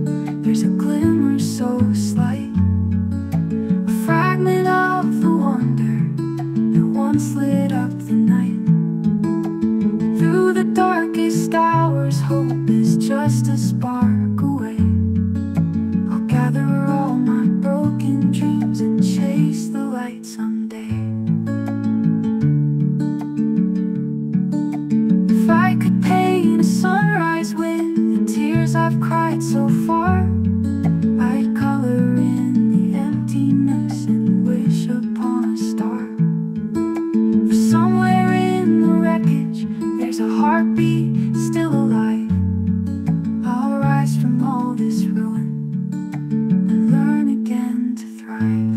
there's a glimmer so slight, a fragment of the wonder that once lit up the night. Through the darkest hours, hope is just a spark away. I'll gather all my broken dreams and chase the light someday. If I could paint a sunrise with the tears I've cried so far, I'd color in the emptiness and wish upon a star. For somewhere in the wreckage, there's a heartbeat still alive. I'll rise from all this ruin and learn again to thrive.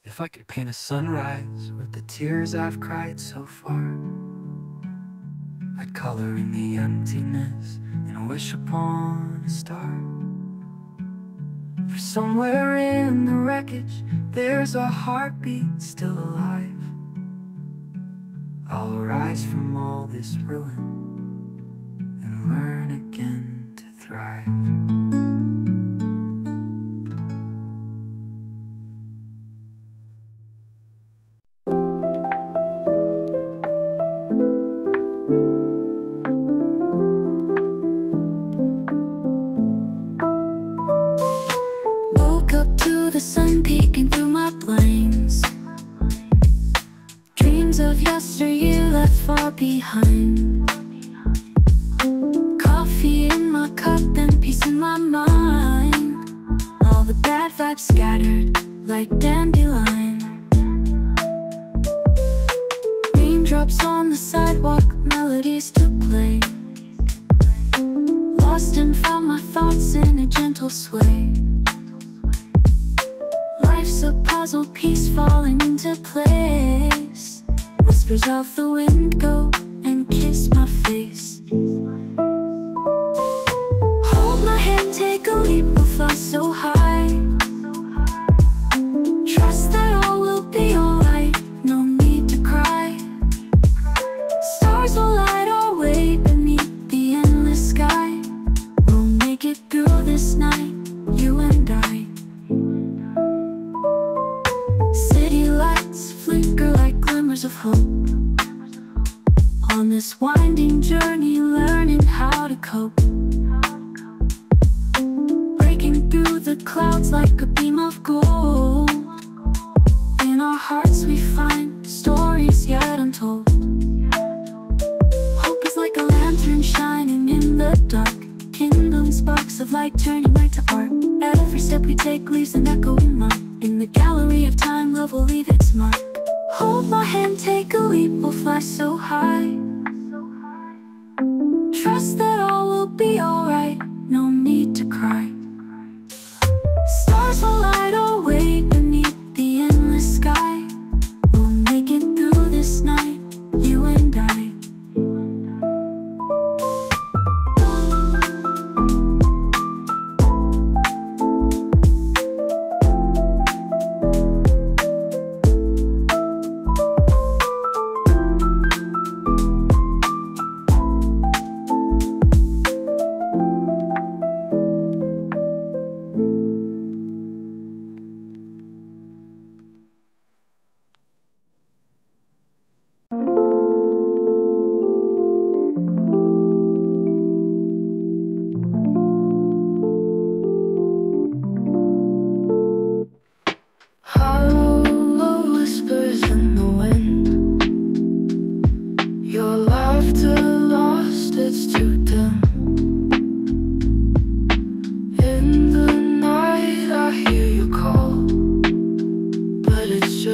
If I could paint a sunrise with the tears I've cried so far, I'd color in the emptiness and wish upon a star. For somewhere in the wreckage, there's a heartbeat still alive. I'll rise from all this ruin and learn again to thrive. Woke up to the sun peeking through my blinds. Dreams of yesteryear left far behind. Coffee in my cup and peace in my mind. All the bad vibes scattered like dandelion. Raindrops on the sidewalk, melodies to play. Lost and found my thoughts in a gentle sway. Life's a puzzle piece falling into place. Whispers of the wind go and kiss my face. Hold my hand, take a leap, we'll fly so high. Trust that all will be alright, no need to cry. Stars will light our way beneath the endless sky. We'll make it through this night, you and I. City lights flicker like glimmers of hope. On this winding journey, learning how to cope. Breaking through the clouds like a beam of gold. In our hearts we find stories yet untold. Hope is like a lantern shining in the dark. light turning night to art. Every step we take leaves an echoing mark. In the gallery of time, love will leave its mark. Hold my hand, take a leap, we'll fly so high. Trust that all will be alright, no need to cry. Stars will light our way beneath the endless sky. We'll make it through this night, you and I.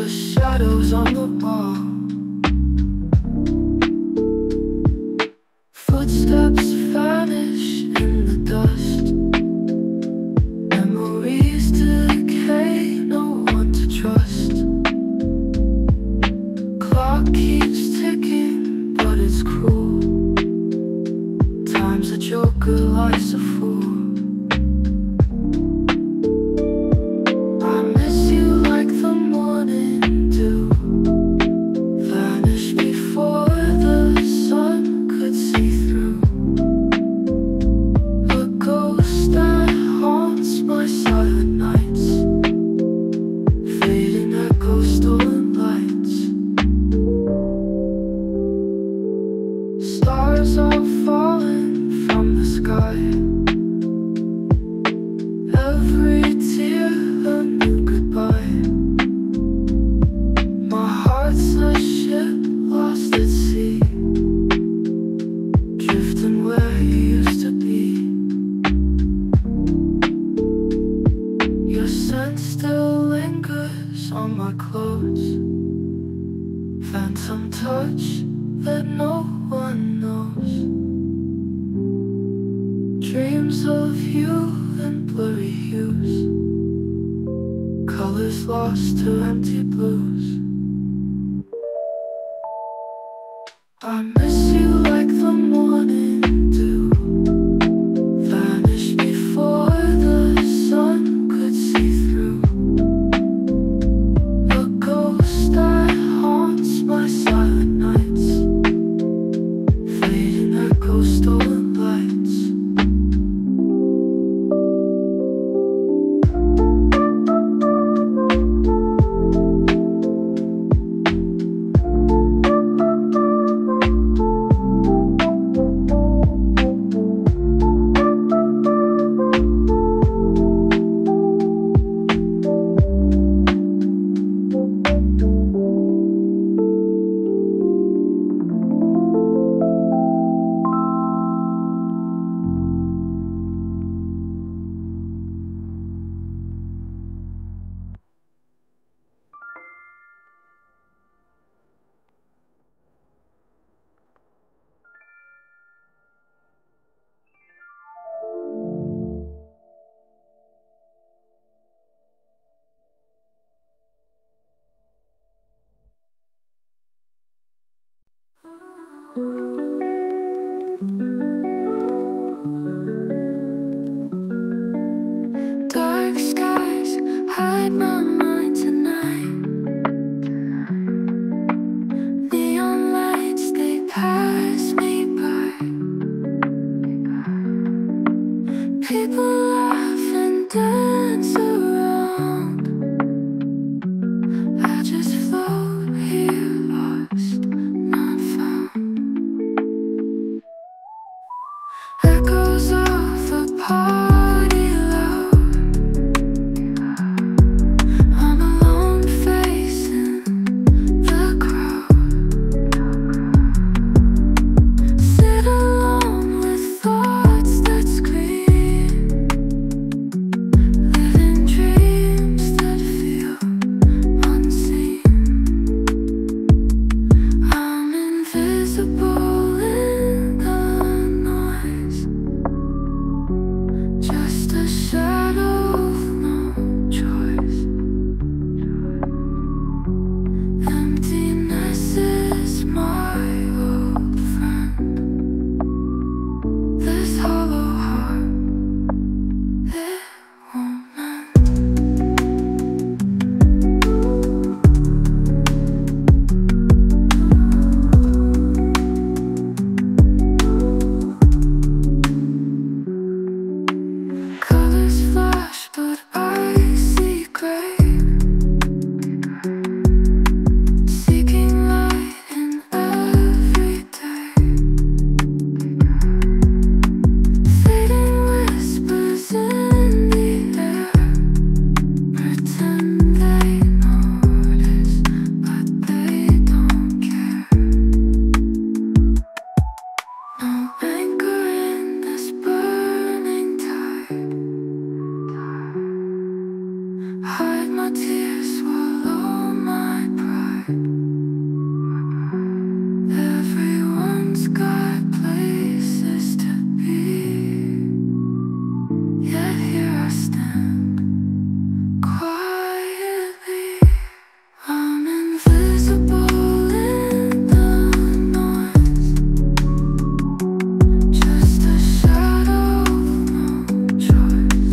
Shadows on the wall. Footsteps vanish in the dust. Memories decay, no one to trust. Clock keeps ticking, but it's cruel. Time's a joker, life's a fool. Stars are falling from the sky. Every tear a new goodbye. My heart's a ship lost at sea, drifting where you used to be. Your scent still lingers on my clothes. Phantom touch that no one knows. Dreams of you in blurry hues, colors lost to empty blues. I miss you like the morning dew, vanished before the sun could see through. A ghost that haunts my silent nights, fading echoes, stolen lights. Dark skies hide my mind tonight. Neon lights, they pass me by. People laugh and dance around. I just float here, lost, not found. Echoes of the party loud. I'm alone facing the crowd. Sit alone with thoughts that scream. No anchor in this burning tide. Hide my tears, swallow my pride. Everyone's got places to be, yet here I stand quietly. I'm invisible in the noise, just a shadow, no choice.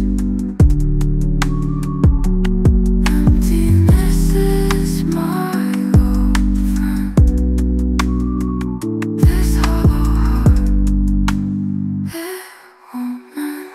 Emptiness is my old friend. This hollow heart, it won't mend.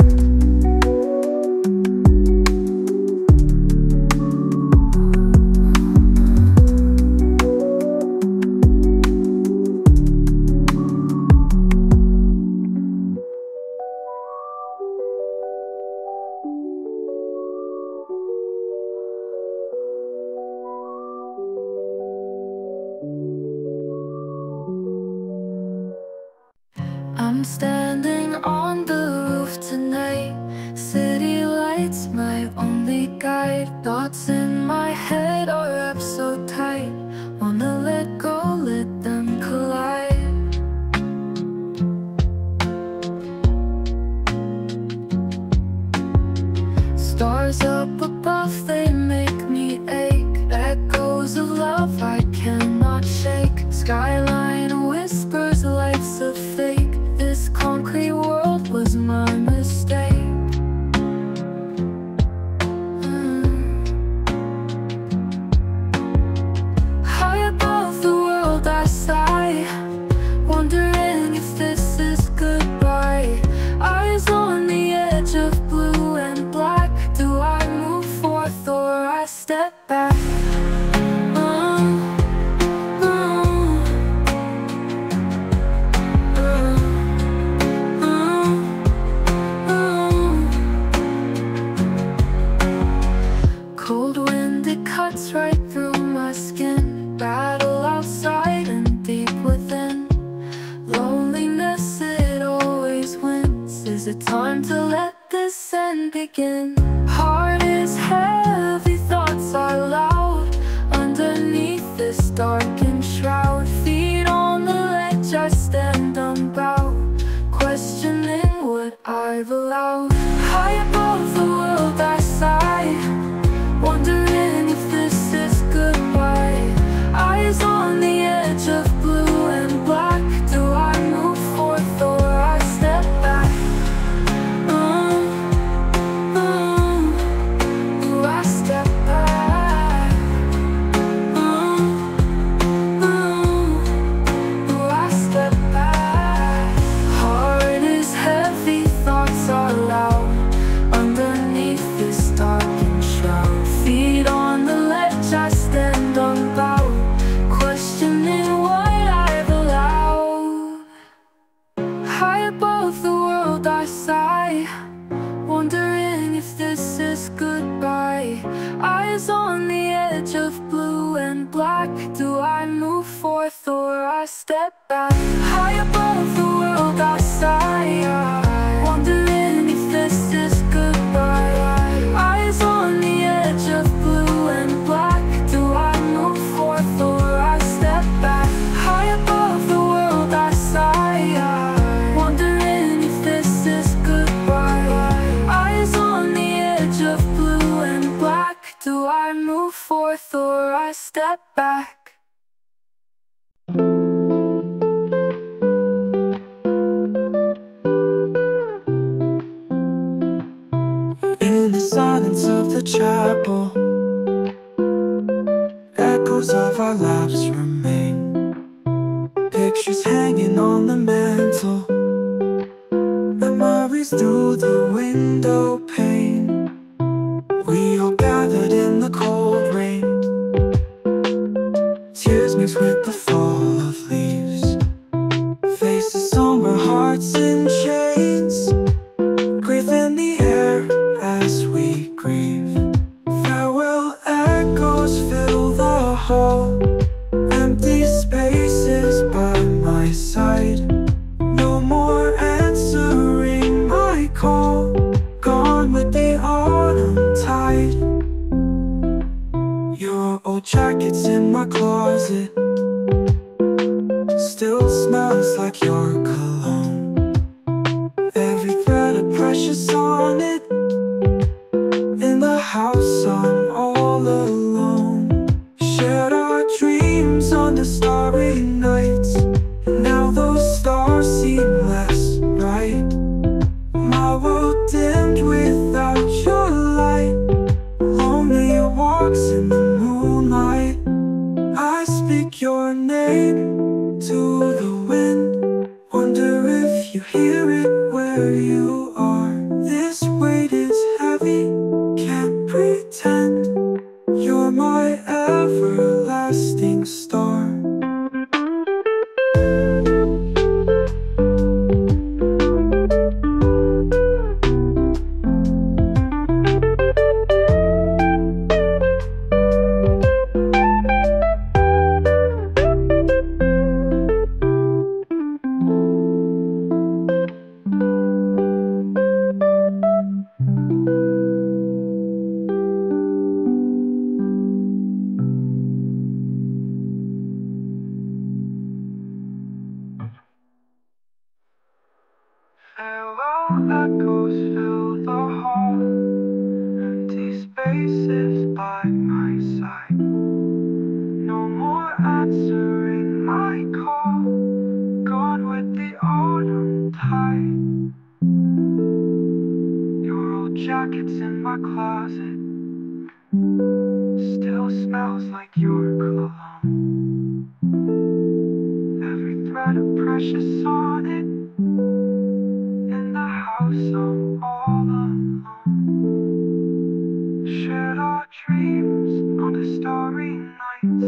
I'm standing on the roof tonight. City lights, my only guide. Thoughts in my head are wrapped so tight. Wanna let go, let them collide. Stars up above, they make me ache. Echoes of love I cannot shake. Skyline whispers, life's a fake. This concrete world was my mistake. High above the world I sigh, wondering if this is goodbye. Eyes on the edge of blue and black. Do I move forth or I step back? Cold wind, it cuts right through my skin. Battle outside and deep within. Loneliness, it always wins. Is it time to let this end begin? Heart is heavy, thoughts are loud. Underneath this darkened shroud, feet on the ledge, I stand unbowed, questioning what I've allowed. High above the world I sigh, wondering if this is goodbye. Eyes on the edge of blue and black. Do I move forth or I step back? Do I step back? Do I step back? Heart is heavy, thoughts are loud. Underneath this darkened shroud, feet on the ledge, I stand unbowed, questioning what I've allowed. High above the world I sigh, wondering if this is goodbye. Eyes on the edge of blue and black. Do I move forth or I step back? High above the world I sigh, wondering if this is goodbye. Eyes on the edge of blue and black. Do I move forth or I step back? High above the world I sigh, wondering if this is goodbye. Eyes on the edge of blue and black. Do I move forth or I step back? In the silence of the chapel, echoes of our lives remain. Pictures hanging on the mantle, memories through the window pane. We all gathered in the cold rain, tears mixed with the fall of leaves. Faces somber, hearts in chains, grief in the air as we grieve. Farewell echoes fill the hall, empty spaces by my side. No jackets in my closet still smells like your cologne. Every thread of precious on it. In the house I'm all alone. Shared our dreams on the starry nights. Now those stars seem less bright. My world dimmed without your light. Lonely walks in the moonlight. I speak your name to the wind. Wonder if you hear it where you are. This weight is heavy, can't pretend. You're my everlasting star. Farewell echoes fill the hall. Empty spaces by my side. No more answering my call. Gone with the autumn tide. Your old jacket's in my closet. Still smells like your cologne. Every thread of precious on it. In the house I'm all alone. Shared our dreams on the starry nights.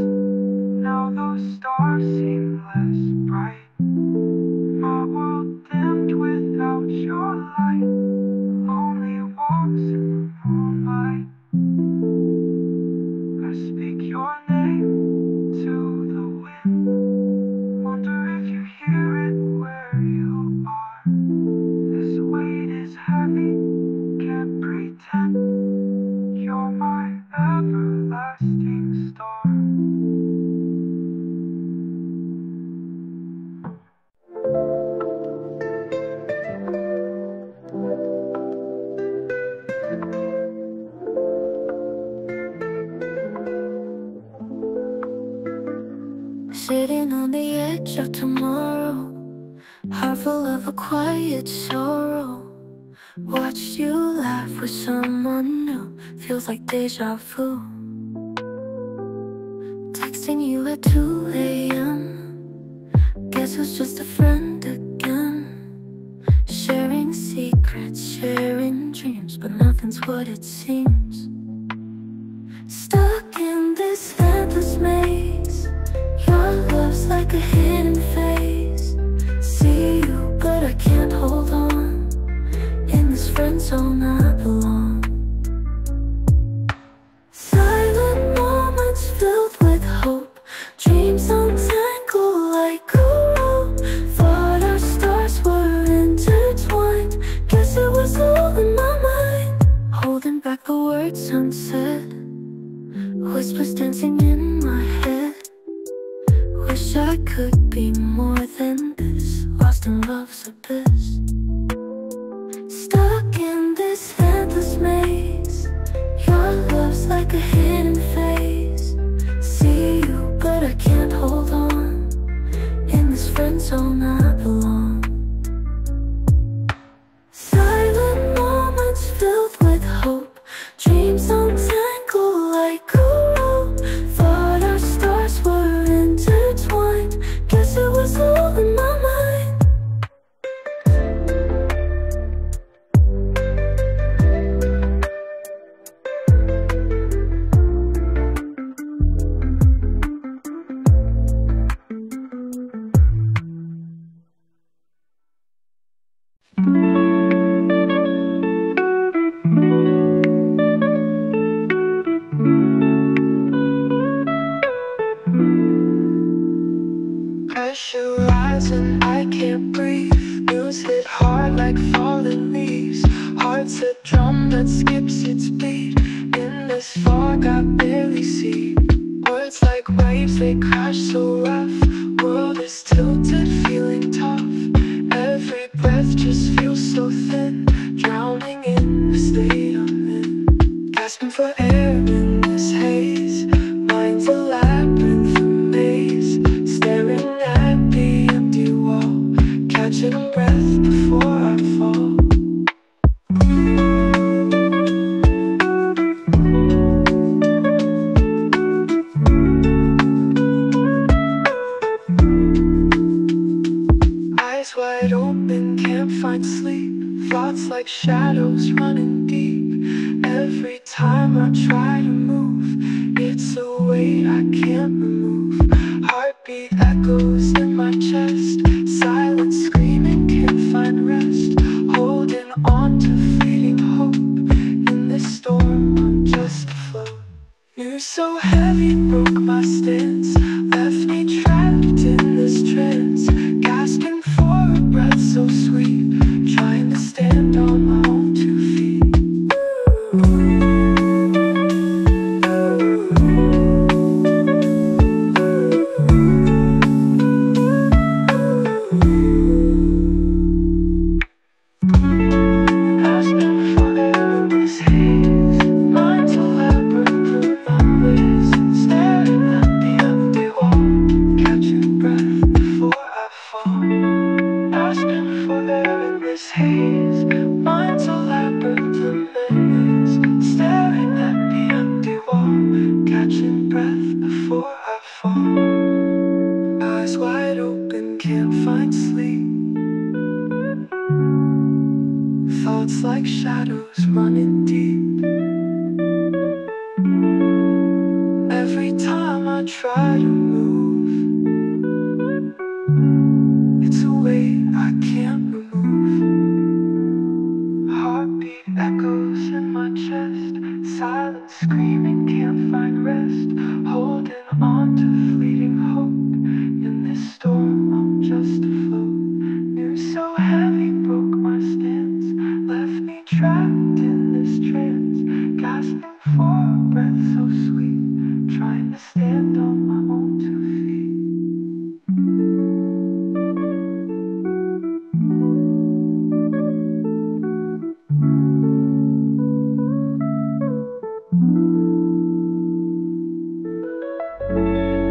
Now those stars seem less bright. My world dimmed without your light. Lonely walks in the moonlight. I speak your name to the wind. Wonder if you hear it where you are. This weight is heavy, can't pretend. You're my everlasting star. Sitting on the edge of tomorrow, heart full of a quiet sorrow. Watched you laugh with someone new, feels like deja vu. Texting you at 2 a.m. Guess who's just a friend again. Sharing secrets, sharing dreams, but nothing's what it seems. Stuck in this endless maze. Your love's like a hidden phase. See you, but I can't hold on. In this friend zone I belong. Silent moments filled with hope. Dreams untangle like a rope. Thought our stars were intertwined. Guess it was all in my mind. Holding back the words unsaid. Whispers dancing in my head. Wish I could be more than this. Lost in love's abyss. Stuck in this endless maze. Your love's like a hidden phase. See you, but I can't hold on. In this friend zone I belong. Silent moments filled with hope. Dreams untangle like a rope. Thought our stars were intertwined. Guess it was all in my mind. Pressure rising, I can't breathe. News hit hard like falling leaves. Heart's a drum that skips its beat. In this fog I barely see. Words waves, they crash so rough. World is tilted, feeling tough. Every breath just feels so thin, drowning in the state I'm in. Gasping for air in this haze. Mind's a labyrinth, a maze. Staring at the empty wall, catching a breath before I fall. Eyes wide open, can't find sleep. Thoughts like shadows running deep. Every time I try to move, it's a weight I can't remove. Heartbeat echoes in my chest. Silence screaming, can't find rest. Holding on to fleeting hope. In this storm, I'm just afloat. News so heavy broke my stance, left me trapped in this trance. Gasping for a breath so sweet, trying to stand on my own 2 feet. Gasping for air in this haze. Mind's a labyrinth of memories. Staring at the empty wall, catching breath before I fall. Gasping for air in this haze. Mind's a labyrinth of memories. Staring at the empty wall, catching breath before I fall. Eyes wide open, can't find sleep. Thoughts like shadows running deep. Every time I try to move, it's a weight I can't remove. Heartbeat echoes in my chest. Silence screaming, can't find rest. Holding on to fleeting hope. In this storm, I'm just afloat. News so heavy broke my stance, left me trapped in this trance. Gasping for a breath so sweet, trying to stand on my own 2 feet.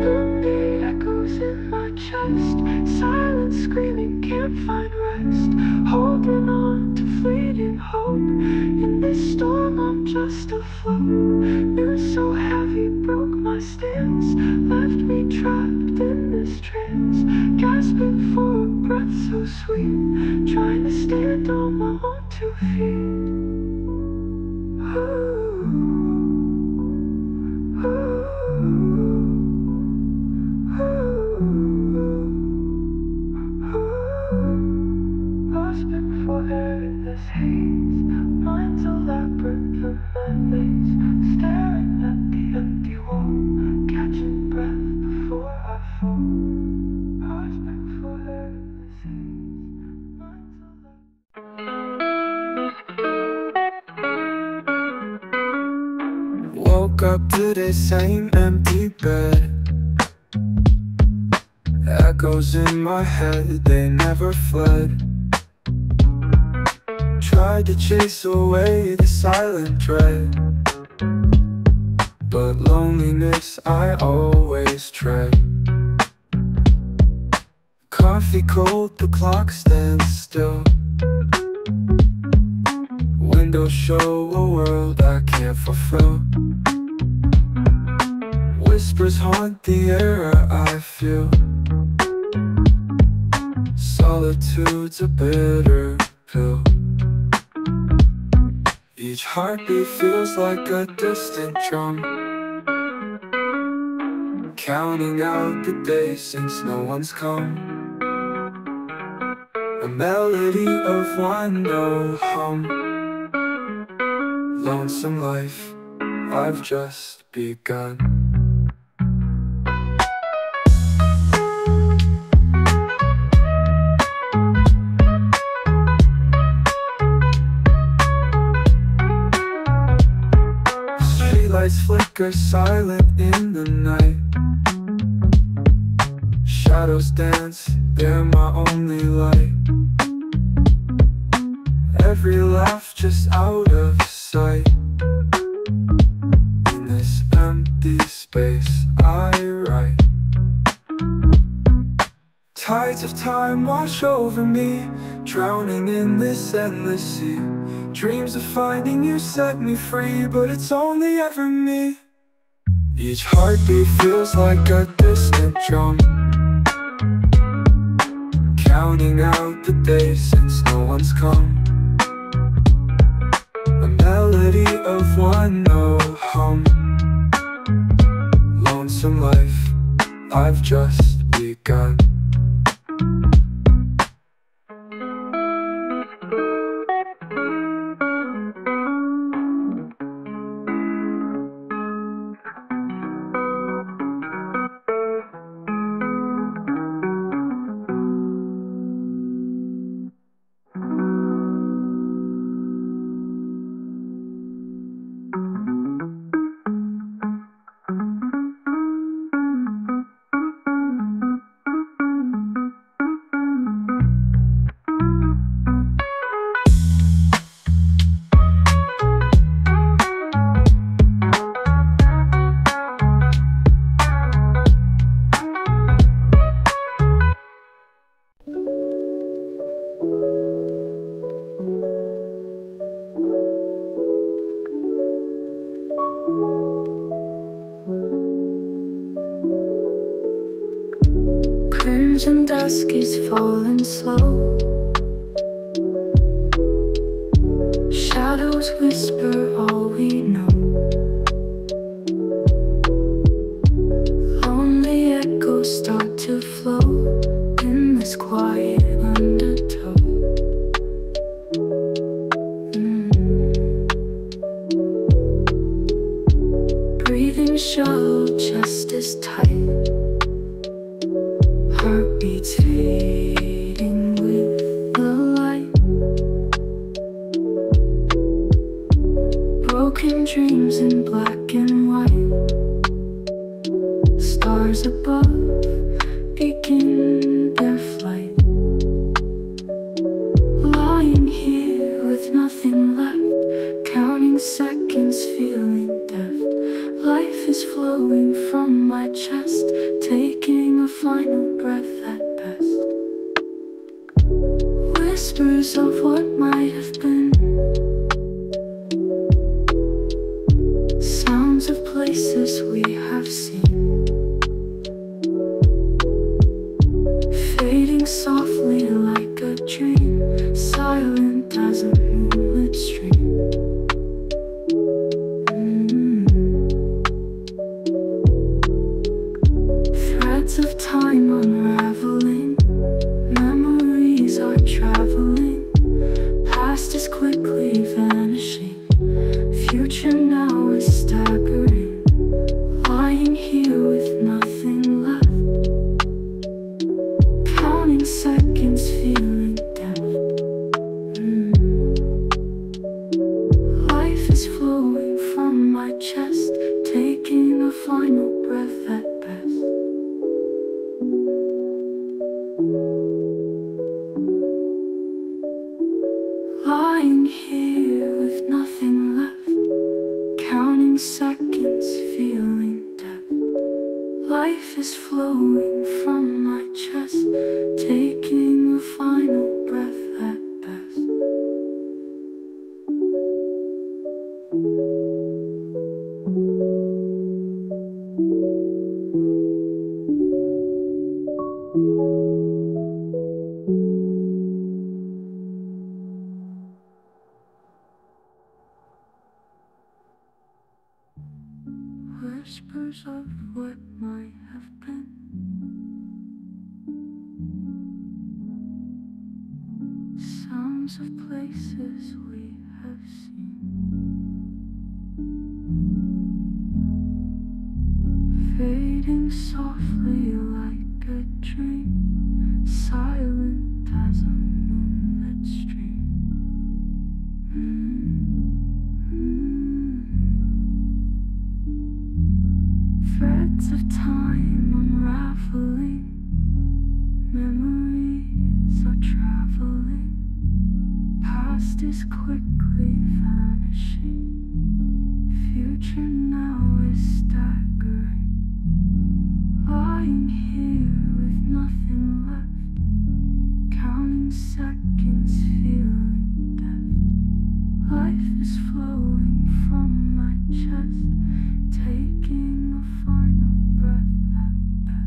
Heartbeat echoes in my chest. Silence screaming, can't find rest. Holding on to fleeting hope. In this storm, I'm just afloat. News so heavy broke my stance, left me trapped in this trance. Gasping for a breath so sweet, trying to stand on my own 2 feet. Gasping for air in this haze. Mind's a labyrinth of memories. Staring at the empty wall, catching breath before I fall. Gasping for air in this haze. Mind's a labyrinth. Woke up to the same empty bed. Echoes in my head, they never fled. Tried to chase away the silent dread, but loneliness I always tread. Coffee cold, the clock stands still. Windows show a world I can't fulfill. Whispers haunt the air I feel. Solitude's a bitter pill. Each heartbeat feels like a distant drum, counting out the days since no one's come. A melody of one no hum. Lonesome life, I've just begun. Streetlights flicker silent in the night. shadows dance, they're my only light. Every laugh just out of sight. In this empty space I write. Tides of time wash over me, drowning in this endless sea. Dreams of finding you set me free, but it's only ever me. Each heartbeat feels like a distant drum, counting out the days since no one's come. A melody of one no hum. Lonesome life, I've just begun. Crimson dusk is falling slow. Shadows whisper all we know. Lonely echoes start to flow in this quiet undertow. Breathing shallow, just as tight. Heartbeats fading with the light. Broken dreams in black and white. Stars above begin their flight. Lying here with nothing left, counting seconds, feeling deft. Life is flowing from my chest, taking a final breath at best. Whispers of what might have been, sounds of places we have seen, fading softly like a dream, silent as a moonlit stream. Threads of time unraveling, memories are traveling, past is quickly vanishing, future now is staggering. Lying here with nothing left, counting seconds, feeling depth. Life is flowing from my chest, taking a final breath at best. Lying here with nothing left, counting seconds, feeling depth. Life is flowing from my chest, taking a final breath at best. Whispers of what might have been, sounds of places we have seen, fading softly like a dream, silent as a moonlit stream. Threads of time unraveling, past is quickly vanishing. Future now is staggering. Lying here with nothing left, counting seconds, feeling death. Life is flowing from my chest, taking a final breath at best.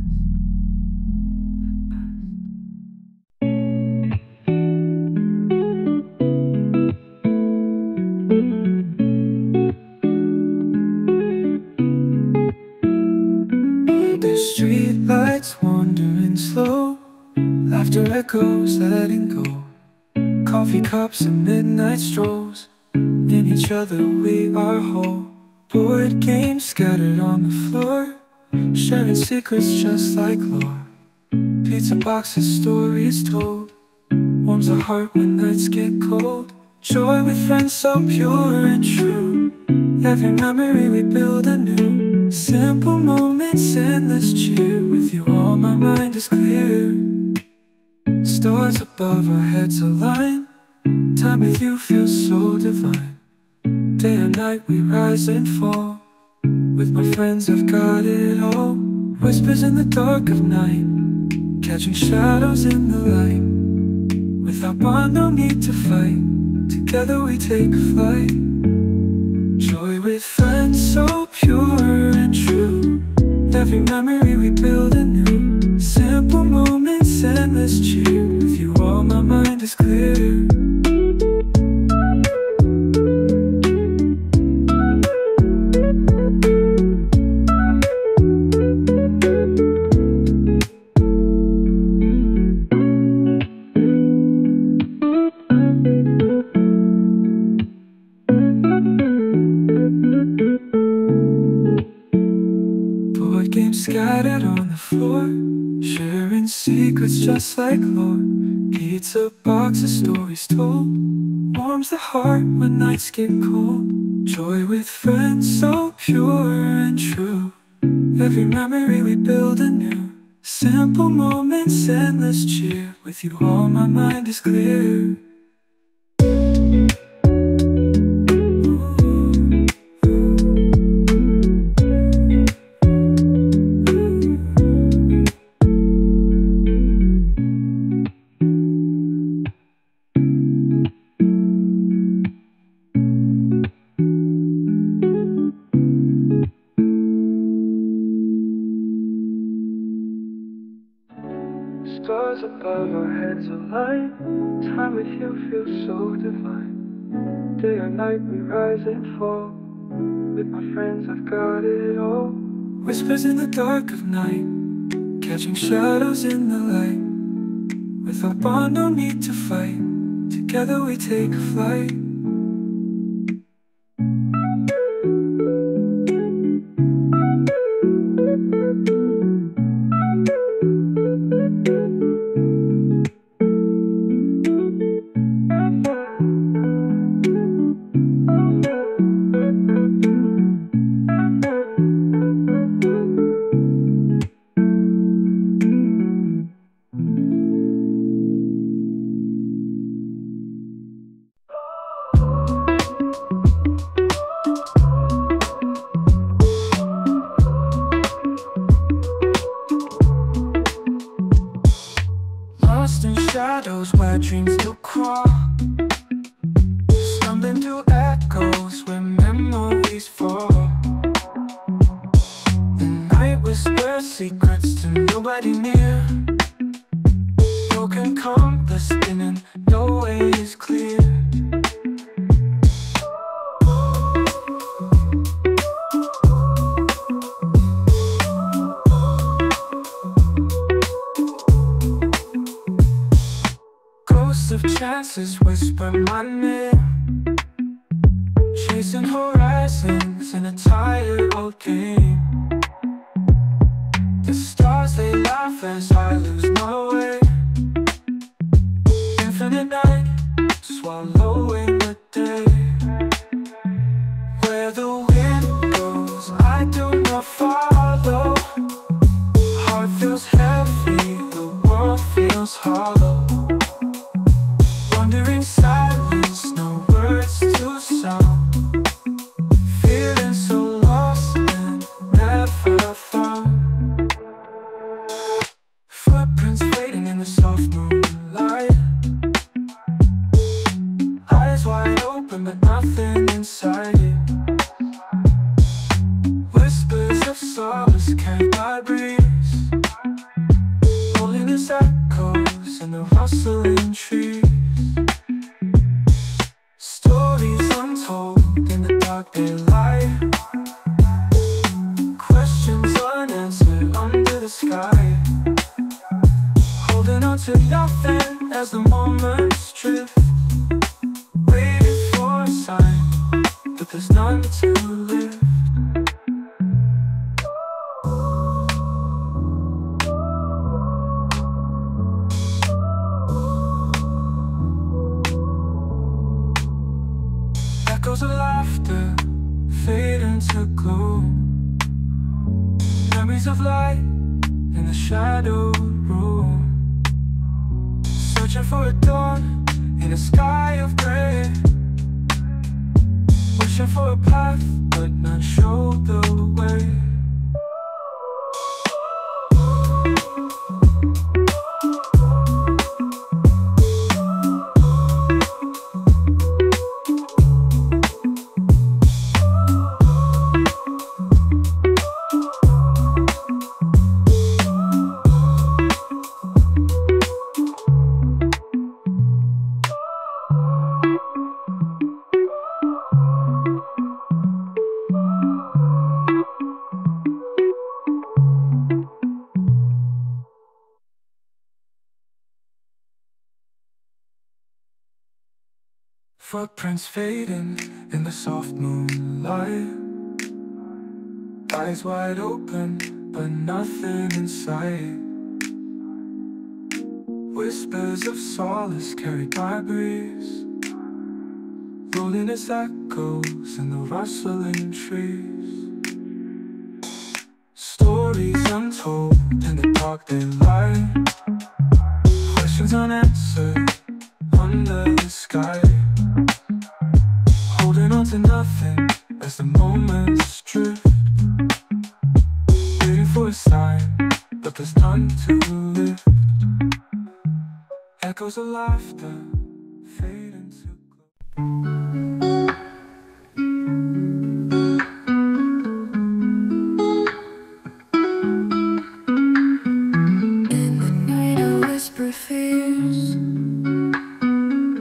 The street lights wandering slow, laughter echoes letting go. Coffee cups and midnight strolls, in each other we are whole. Board games scattered on the floor, sharing secrets just like lore. Pizza boxes, stories told, warms the heart when nights get cold. Joy with friends so pure and true, every memory we build anew. Simple moments, endless cheer, with you all my mind is clear. Stars above our heads align, time with you feels so divine. Day and night we rise and fall, with my friends I've got it all. Whispers in the dark of night, catching shadows in the light. With our bond no need to fight, together we take flight. Joy with friends so pure and true, every memory we build anew. Simple moments, endless cheer, with you all my mind is clear. Scattered on the floor, sharing secrets just like lore. Pizza boxes, stories told, warms the heart when nights get cold. Joy with friends so pure and true, every memory we build anew. Simple moments, endless cheer, with you all my mind is clear. Stars above our heads align, time with you feels so divine. Day or night we rise and fall, with my friends I've got it all. Whispers in the dark of night, catching shadows in the light. With our bond no need to fight, together we take flight. Lost in shadows where dreams still crawl, stumbling through echoes where memories fall. The night whispers secrets to nobody near, broken compass spinning, no way is clear. Of chances whisper my name, chasing horizons in a tired old game. The stars they laugh as I lose my way. Infinite night swallowing the day. Where the wind goes I do not follow. Heart feels heavy, the world feels hollow. Wandering silence, wide open but nothing inside it. Whispers of solace carried by breeze. Loneliness echoes in the rustling trees. Stories untold in the dark daylight. Questions unanswered under the sky. Holding on to nothing as the moments drift. Waiting for a sign, but there's none to lift. Echoes of laughter fade into gloom. Memories of light in the shadowed room. Searching for a dawn in a sky of gray. Wishing for a path but none showed the way. Footprints fading in the soft moonlight. Eyes wide open, but nothing in sight. Whispers of solace carried by breeze. Loneliness echoes in the rustling trees. Stories untold in the dark daylight. Questions unanswered under the sky. Holding on to nothing as the moments drift. Waiting for a sign, but there's none to lift. Echoes of laughter fade into gloom. In the night I whisper fears.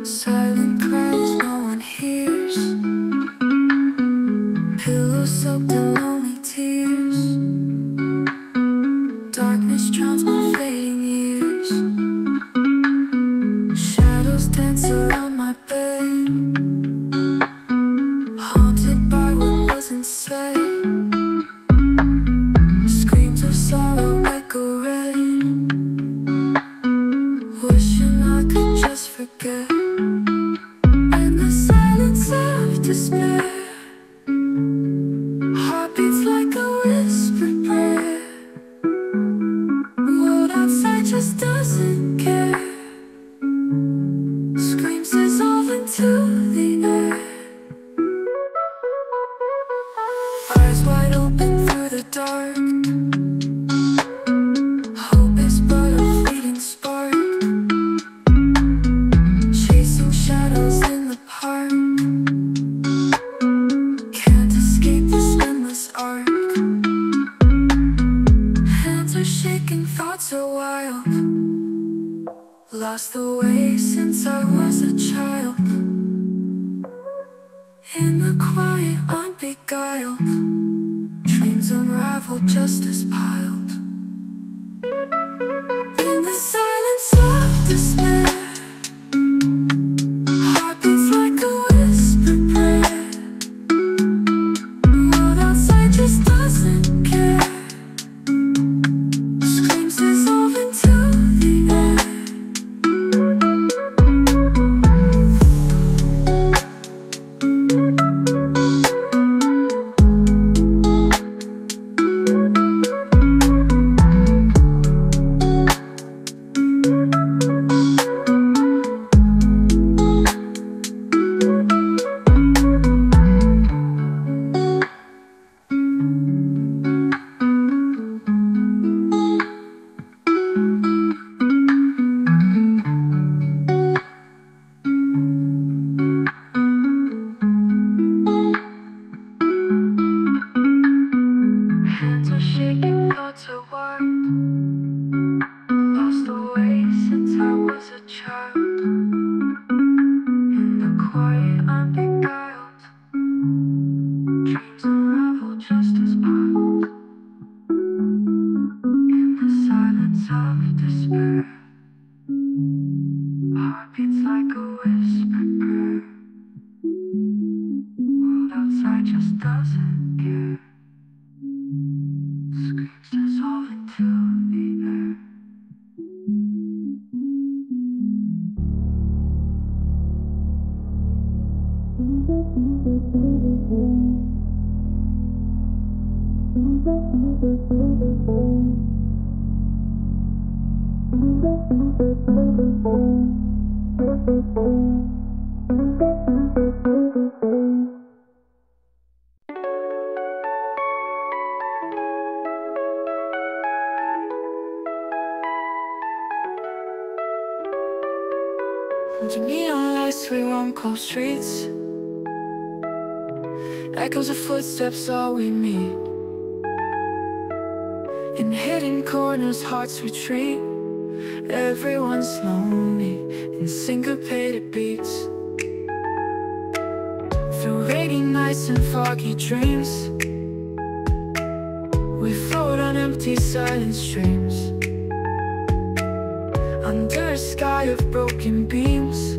Silent cries no one hears. Pillows soaked in lonely tears. Darkness drowns my fading years. Shadows dance around my bed. Haunted by what wasn't said. Screams of sorrow echo red. Wishing I could just forget. In the silence of despair. Heartbeats like a whispered prayer. The world outside just doesn't care. Screams dissolve into the air. Eyes wide open through the dark. Hope is but a fleeting spark. Chasing shadows in the park. Can't escape this endless arc. Hands are shaking, thoughts are wild. Lost the way since I was a child. In the quiet, unbeguiled. Dreams unravel just as piled. In the silence of despair. Heartbeats like a whispered prayer. The world outside just doesn't care. Screams dissolve into the air. quiet and beguiled. Dreams unravel just as mild in the silence of despair. Heart beats like a whispered prayer. World outside just doesn't care. Screams dissolve into the air. Under neon lights we roam cold streets. Echoes of footsteps all we meet. In hidden corners hearts retreat. Everyone's lonely in syncopated beats. Through rainy nights and foggy dreams, we float on empty silent streams. Under a sky of broken beams,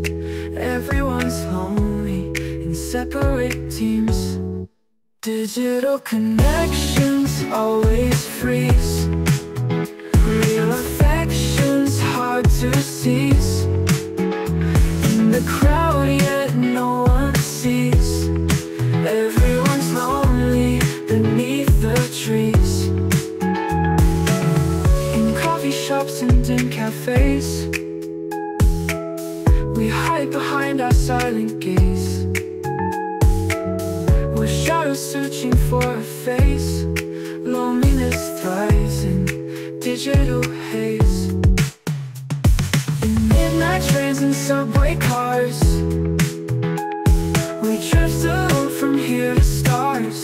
everyone's lonely in separate teams. Digital connections always freeze. Real affections hard to seize. In the crowd yet no one sees. Everyone's lonely beneath the trees. In coffee shops and dim cafes, we hide behind our silent gaze. We're shadows searching for a face. Loneliness thrives in digital haze. In midnight trains and subway cars, we drift alone from here to stars.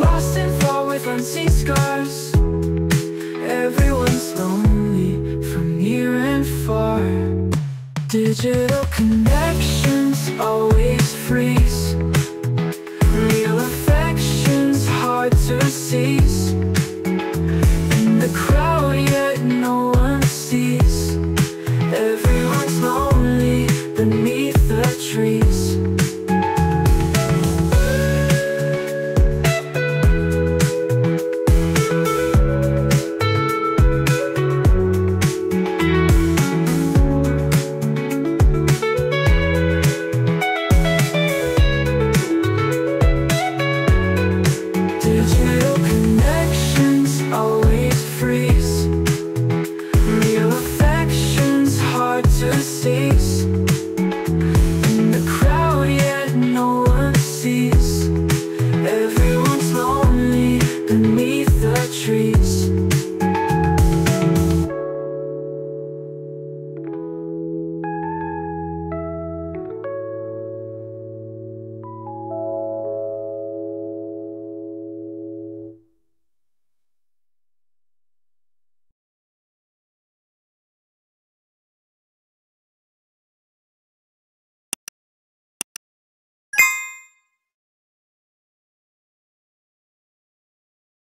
Lost in thought with unseen scars. Everyone's lonely from near and far. Digital connections always freeze. Real affections hard to seize.